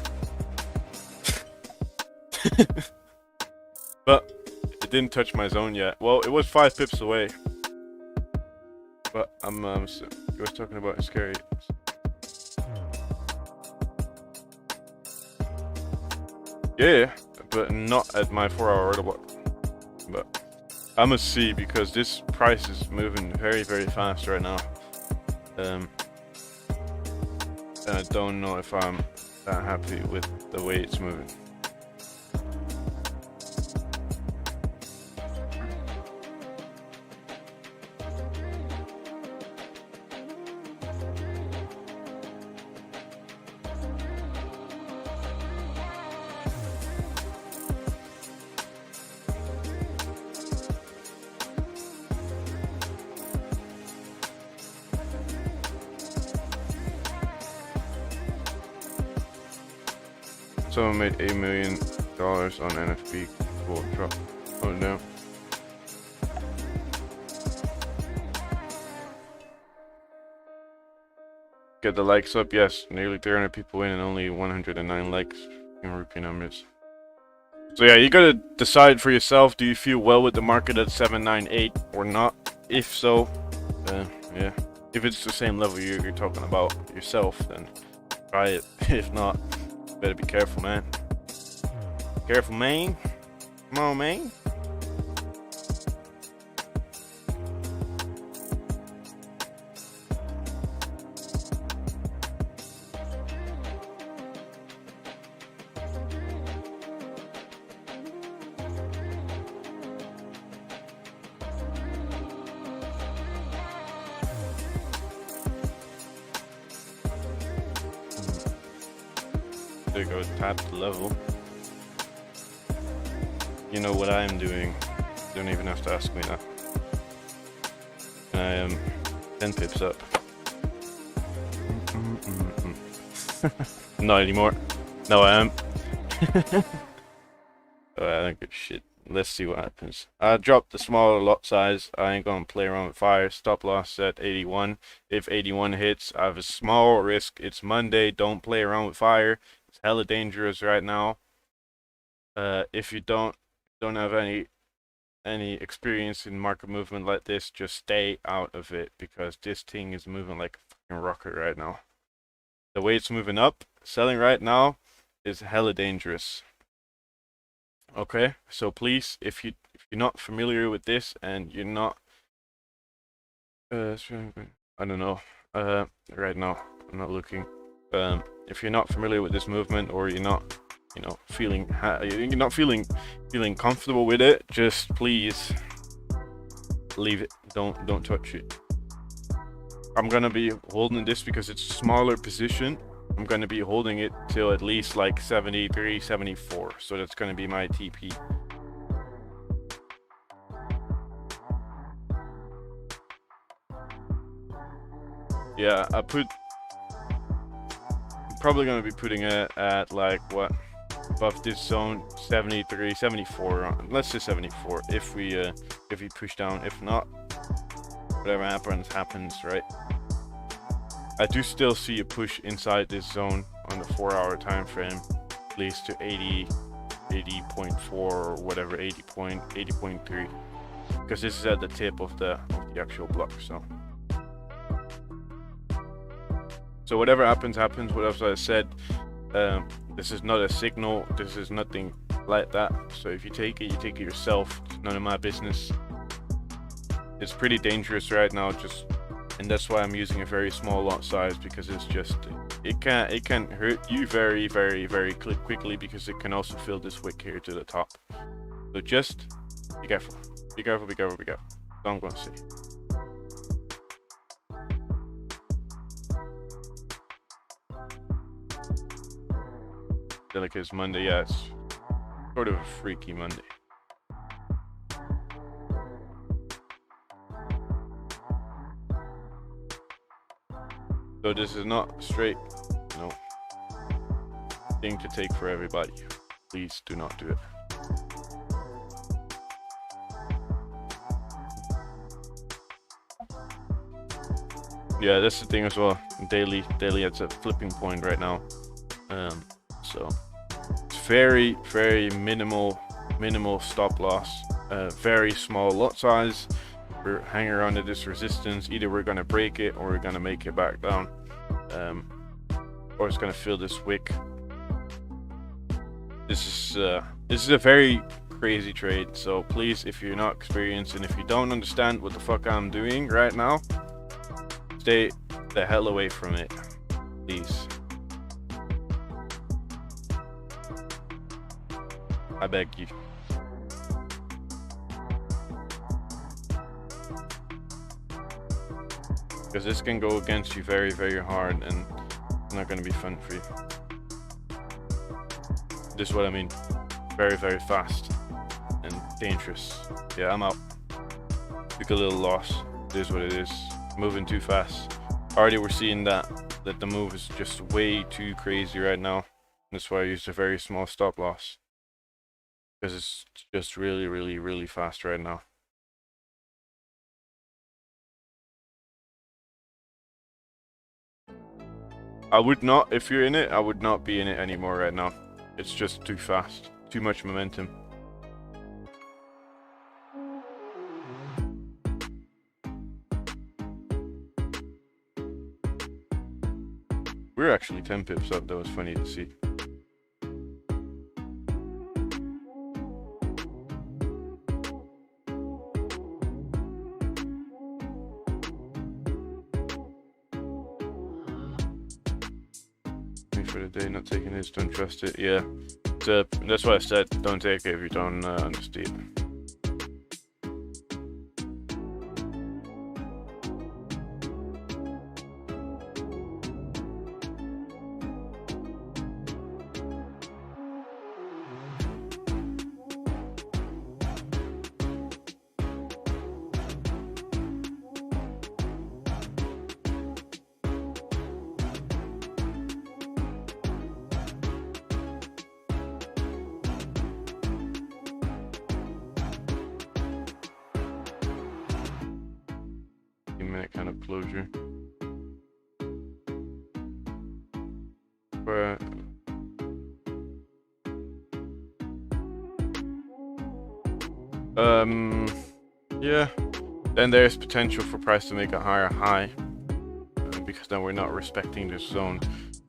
But it didn't touch my zone yet. Well, it was 5 pips away. But I'm you was talking about scary. Yeah, but not at my 4-hour order block. But I'm a C because this price is moving very, very fast right now. I don't know if I'm that happy with the way it's moving. Someone made $8 million on NFP for drop. Oh no. Get the likes up, yes. Nearly 300 people in and only 109 likes in rupee numbers. So yeah, you gotta decide for yourself. Do you feel well with the market at 798 or not? If so, yeah. If it's the same level you're talking about yourself, then try it. If not, better be careful, man. Careful, man. Come on, man. There goes tap the level. You know what I am doing. You don't even have to ask me that. I am 10 pips up. Not anymore. No, I am. Oh, I don't give a shit. let's see what happens. I dropped the smaller lot size. I ain't gonna play around with fire. Stop loss at 81. If 81 hits, I have a small risk. It's Monday. Don't play around with fire. It's hella dangerous right now. If you don't have any experience in market movement like this, just stay out of it, because this thing is moving like a fucking rocket right now. The way it's moving up, selling right now is hella dangerous. Okay, so please, if you're not familiar with this and you're not I don't know, right now I'm not looking. If you're not familiar with this movement, or you're not, you know, feeling comfortable with it, just please leave it. Don't touch it. I'm gonna be holding this because it's a smaller position. I'm gonna be holding it till at least like 73, 74. So that's gonna be my TP. Yeah, I'm probably gonna be putting it at like what, above this zone, 73, 74. Let's say 74. If we push down. If not, whatever happens, right? I do still see a push inside this zone on the 4-hour time frame, at least to 80.4 or whatever, 80.3, because this is at the tip of the actual block. So whatever happens. Whatever I said, this is not a signal. This is nothing like that. So if you take it, you take it yourself. It's none of my business. It's pretty dangerous right now, and that's why I'm using a very small lot size, because it's just, it can hurt you very, very, very quickly, because it can also fill this wick here to the top. So just be careful. Be careful. That's all I'm gonna say. Like it's Monday, yeah, it's sort of a freaky Monday. So this is not straight, you know, thing to take for everybody. Please do not do it. Yeah, that's the thing as well. Daily it's a flipping point right now. So it's very, very minimal stop loss, very small lot size. We're hanging around at this resistance. Either we're gonna break it, or we're gonna make it back down, or it's gonna fill this wick. This is a very crazy trade. So please, if you're not experienced and if you don't understand what the fuck I'm doing right now, stay the hell away from it, please. I beg you. Because this can go against you very, very hard, and it's not going to be fun for you. This is what I mean. Very, very fast and dangerous. Yeah, I'm out. Took a little loss. It is what it is. Moving too fast. Already we're seeing that the move is just way too crazy right now. That's why I used a very small stop loss. Because it's just really, really, really fast right now. I would not, if you're in it, I would not be in it anymore right now. It's just too fast. Too much momentum. We're actually 10 pips up. That was funny to see. For the day, not taking this, don't trust it. Yeah, that's why I said don't take it if you don't understand. 5-minute kind of closure. But yeah, then there's potential for price to make a higher high, because then we're not respecting this zone.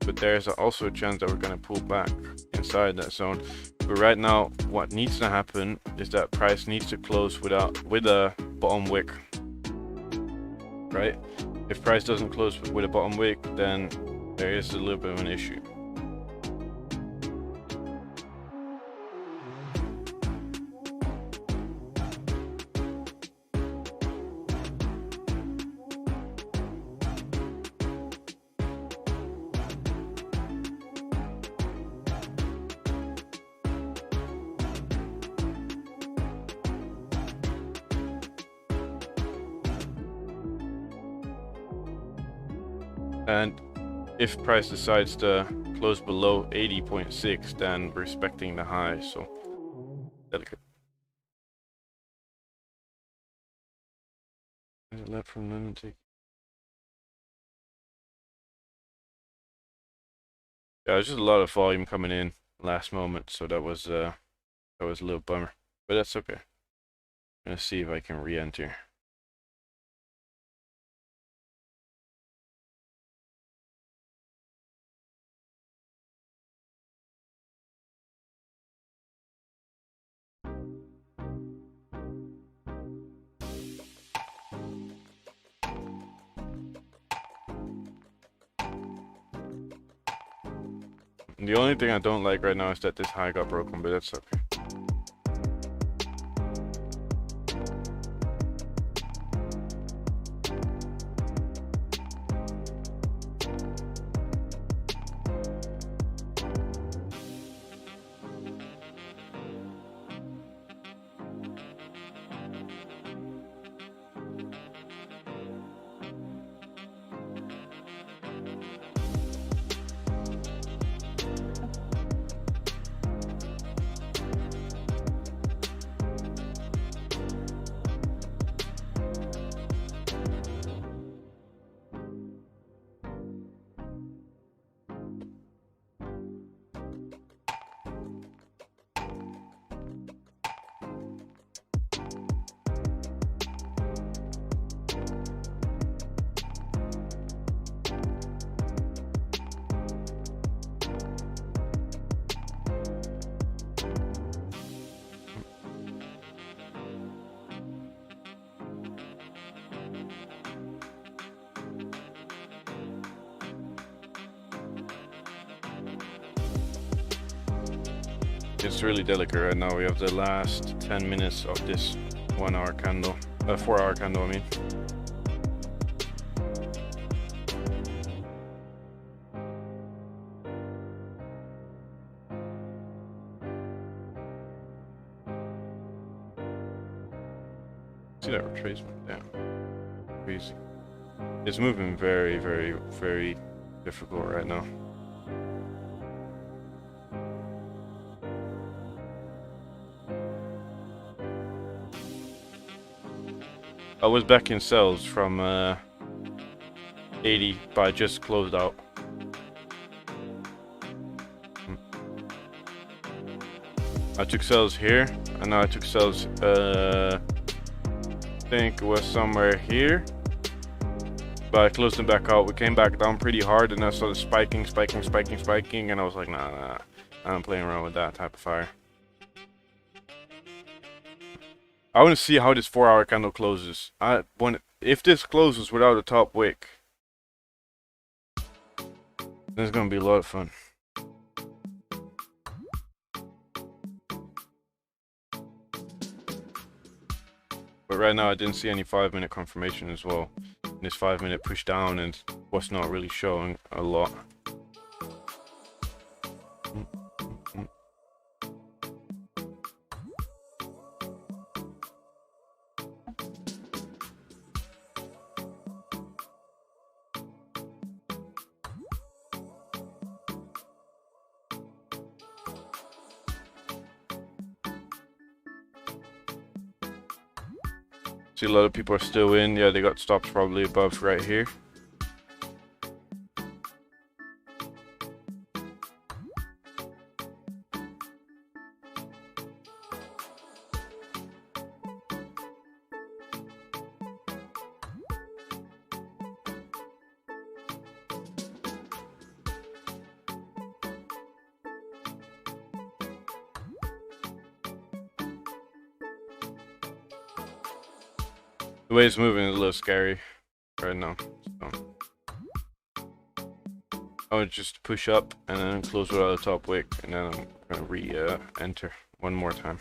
But there's also a chance that we're going to pull back inside that zone. But right now, what needs to happen is that price needs to close with a bottom wick, right? If price doesn't close with a bottom wick, then there is a little bit of an issue. And if price decides to close below 80.6, then we're respecting the high, so delicate. Left from London take. Yeah, there's just a lot of volume coming in last moment, so that was a little bummer, but that's okay. I'm gonna see if I can re-enter. The only thing I don't like right now is that this high got broken, but that's okay. It's really delicate right now. We have the last 10 minutes of this 1 hour candle, 4 hour candle, I mean. See that retracement? Damn. Crazy. It's moving very, very, very difficult right now. I was back in sells from 80, but I just closed out. I took sells here, and now I took sells, I think it was somewhere here. But I closed them back out. We came back down pretty hard, and I started spiking, and I was like, nah, I'm playing around with that type of fire. I want to see how this 4 hour candle closes. If this closes without a top wick, then it's gonna be a lot of fun. But right now I didn't see any 5-minute confirmation as well. And this 5-minute push down and was not really showing a lot. See, a lot of people are still in. Yeah, they got stops probably above right here. The way it's moving is a little scary right now. So I would just push up and then close without a top wick, and then I'm gonna re-enter one more time.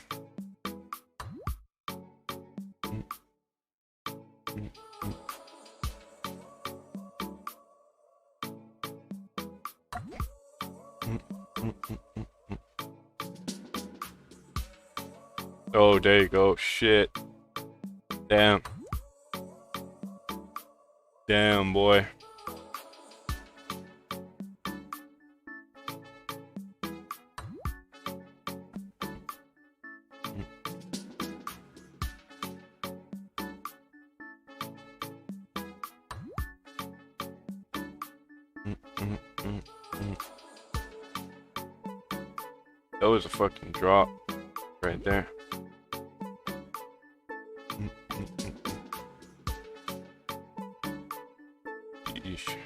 Oh, there you go. Shit. Damn. Damn, boy. That was a fucking drop right there. Yeesh.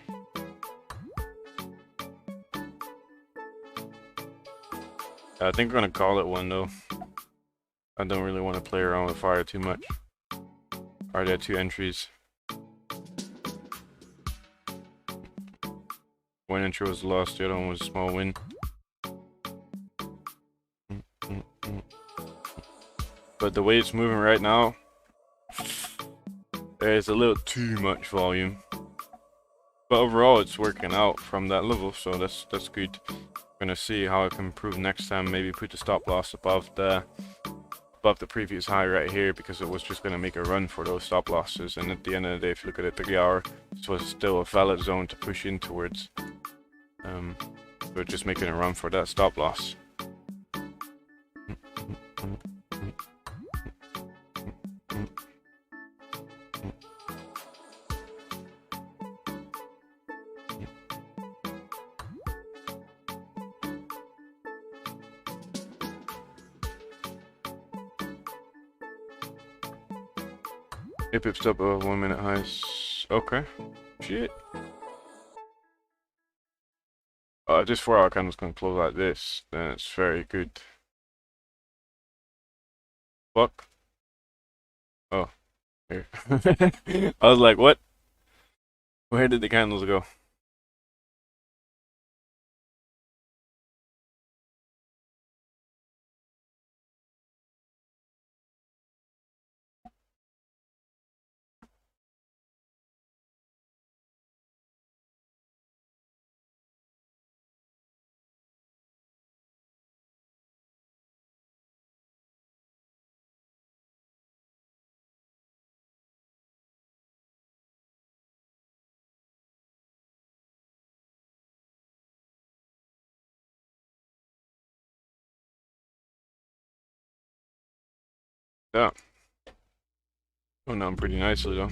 I think we're gonna call it one though. I don't really want to play around with fire too much. Alright, there are 2 entries. One entry was lost, the other one was a small win. But the way it's moving right now, there's a little too much volume. But overall, it's working out from that level, so that's good. I'm gonna see how I can improve next time. Maybe put the stop loss above the previous high right here, because it was just gonna make a run for those stop losses. And at the end of the day, if you look at the 3 hour, this was still a valid zone to push in towards. But just making a run for that stop loss. If it's up above 1 minute highs. Okay. Shit. This 4 hour candle's gonna close like this, then it's very good. Fuck. Oh. Here. I was like, what? Where did the candles go? Yeah. Going down pretty nicely though.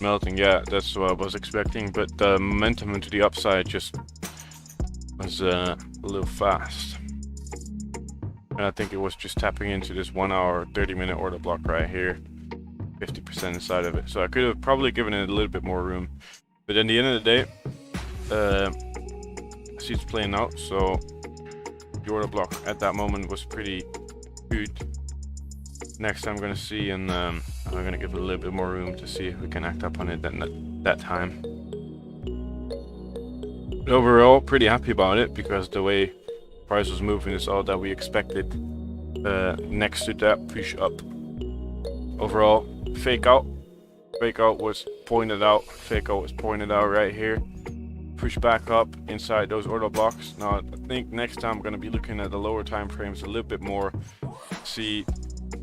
Melting, yeah, that's what I was expecting, but the momentum into the upside just was a little fast. And I think it was just tapping into this 1 hour, 30-minute order block right here, 50% inside of it. So I could have probably given it a little bit more room. But at the end of the day, I see it's playing out, so the order block at that moment was pretty good. Next I'm gonna see, and I'm gonna give it a little bit more room to see if we can act up on it that time. But overall, pretty happy about it, because the way price was moving is all that we expected. Next to that, push up. Overall, fake out was pointed out. Fake out was pointed out right here. push back up inside those order blocks. Now I think next time I'm going to be looking at the lower time frames a little bit more, see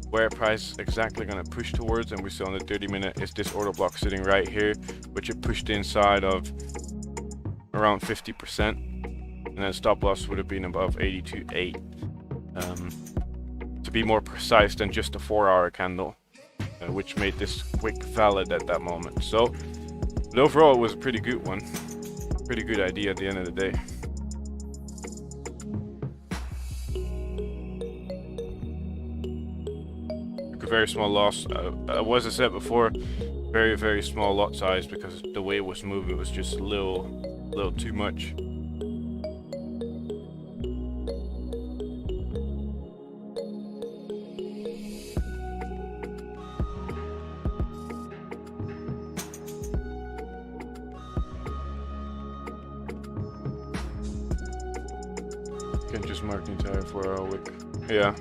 where price is exactly going to push towards. And we see on the 30-minute is this order block sitting right here, which it pushed inside of around 50%, and then stop loss would have been above 82.8, to be more precise than just a 4-hour candle, which made this wick valid at that moment. So but overall it was a pretty good one, pretty good idea at the end of the day. Took a very small loss. As I said before, very small lot size, because the way it was moving was just a little too much. Can just mark the entire 4-hour wick. Yeah.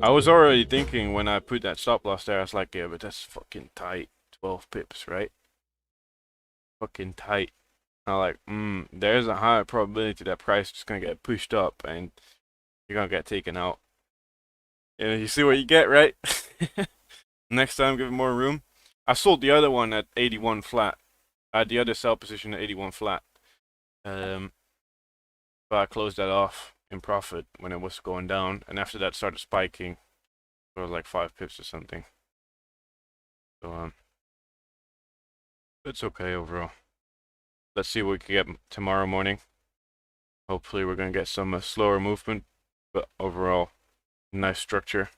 I was already thinking when I put that stop loss there, I was like, yeah, but that's fucking tight. 12 pips, right? Fucking tight. I'm like, there's a high probability that price is gonna get pushed up and you're gonna get taken out. And you see what you get, right? Next time, give it more room. I sold the other one at 81 flat. I had the other sell position at 81 flat. But I closed that off in profit when it was going down, and after that started spiking. It was like 5 pips or something. So it's okay overall. Let's see what we can get tomorrow morning. Hopefully we're gonna get some slower movement, but overall nice structure.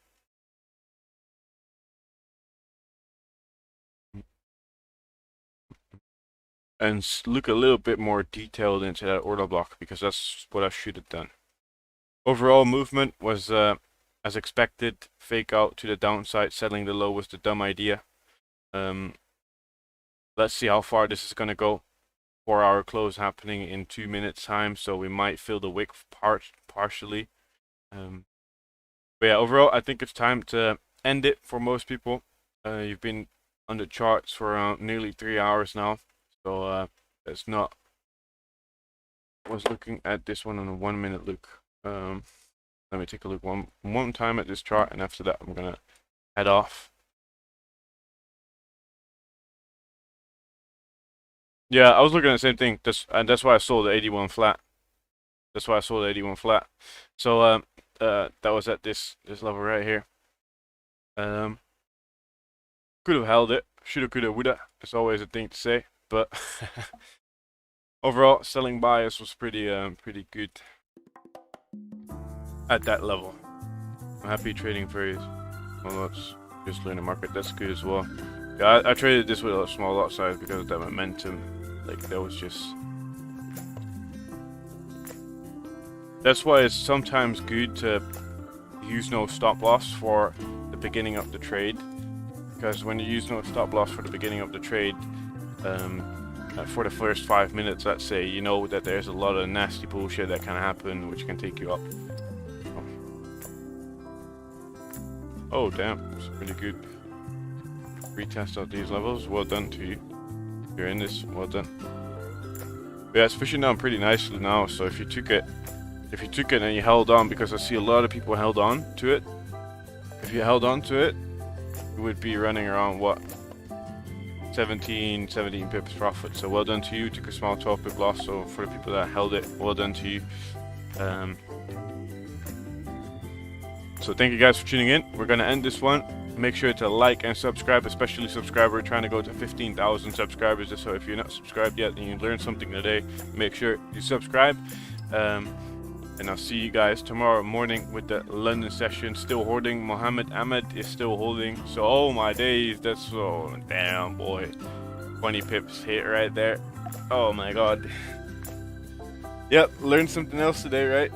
And look a little bit more detailed into that order block, because that's what I should have done. Overall movement was as expected. Fake out to the downside, settling the low was the dumb idea. Let's see how far this is gonna go. 4-hour close happening in 2 minutes time, so we might fill the wick partially. But yeah, overall I think it's time to end it for most people. You've been on the charts for around nearly 3 hours now, so it's not. I was looking at this one on a 1 minute look. Let me take a look one time at this chart, and after that I'm gonna head off. Yeah, I was looking at the same thing. That's why I sold the 81 flat. That's why I sold the 81 flat. So that was at this level right here. Could have held it. Shoulda, coulda, woulda. It's always a thing to say, but overall selling bias was pretty good at that level. I'm happy trading for well, let's just learn the market. That's good as well. Yeah, I traded this with a small lot size because of that momentum. Like, that was just... That's why it's sometimes good to use no stop loss for the beginning of the trade. Because when you use no stop loss for the beginning of the trade, for the first 5 minutes, let's say, you know that there's a lot of nasty bullshit that can happen, which can take you up. Oh damn, it's pretty good. Retest of these levels. Well done to you. If you're in this, well done. But yeah, it's pushing down pretty nicely now. So if you took it and you held on, because I see a lot of people held on to it. If you held on to it, you would be running around what? 17 pips profit. So well done to you. Took a small 12 pip loss. So for the people that held it, well done to you. So thank you guys for tuning in. We're gonna end this one. Make sure to like and subscribe, especially subscriber. We're trying to go to 15,000 subscribers. So if you're not subscribed yet and you learned something today, make sure you subscribe. And I'll see you guys tomorrow morning with the London session. Still holding. Mohammed Ahmed is still holding. So oh my days, that's so damn boy. 20 pips hit right there. Oh my god. Yep, learned something else today, right?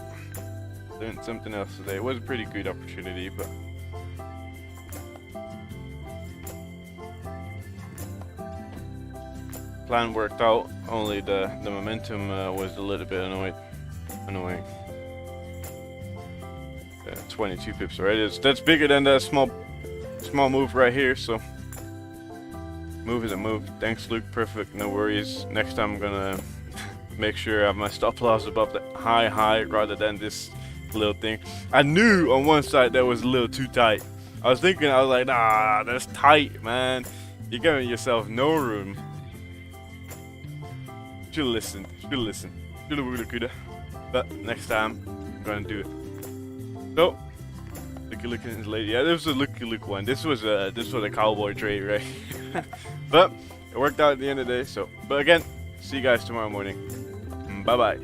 Learned something else today. It was a pretty good opportunity, but plan worked out. Only the momentum was a little bit annoying. 22 pips already. That's bigger than that small move right here. So move is a move. Thanks, Luke. Perfect. No worries. Next time I'm gonna make sure I have my stop loss above the high rather than this little thing. I knew on one side that was a little too tight. I was like, nah, that's tight, man. You're giving yourself no room. Should listen. But next time I'm gonna do it. So, looky is lady. Yeah, this was a looky one. This was a cowboy trade, right? But it worked out at the end of the day. So, but again, see you guys tomorrow morning. Bye bye.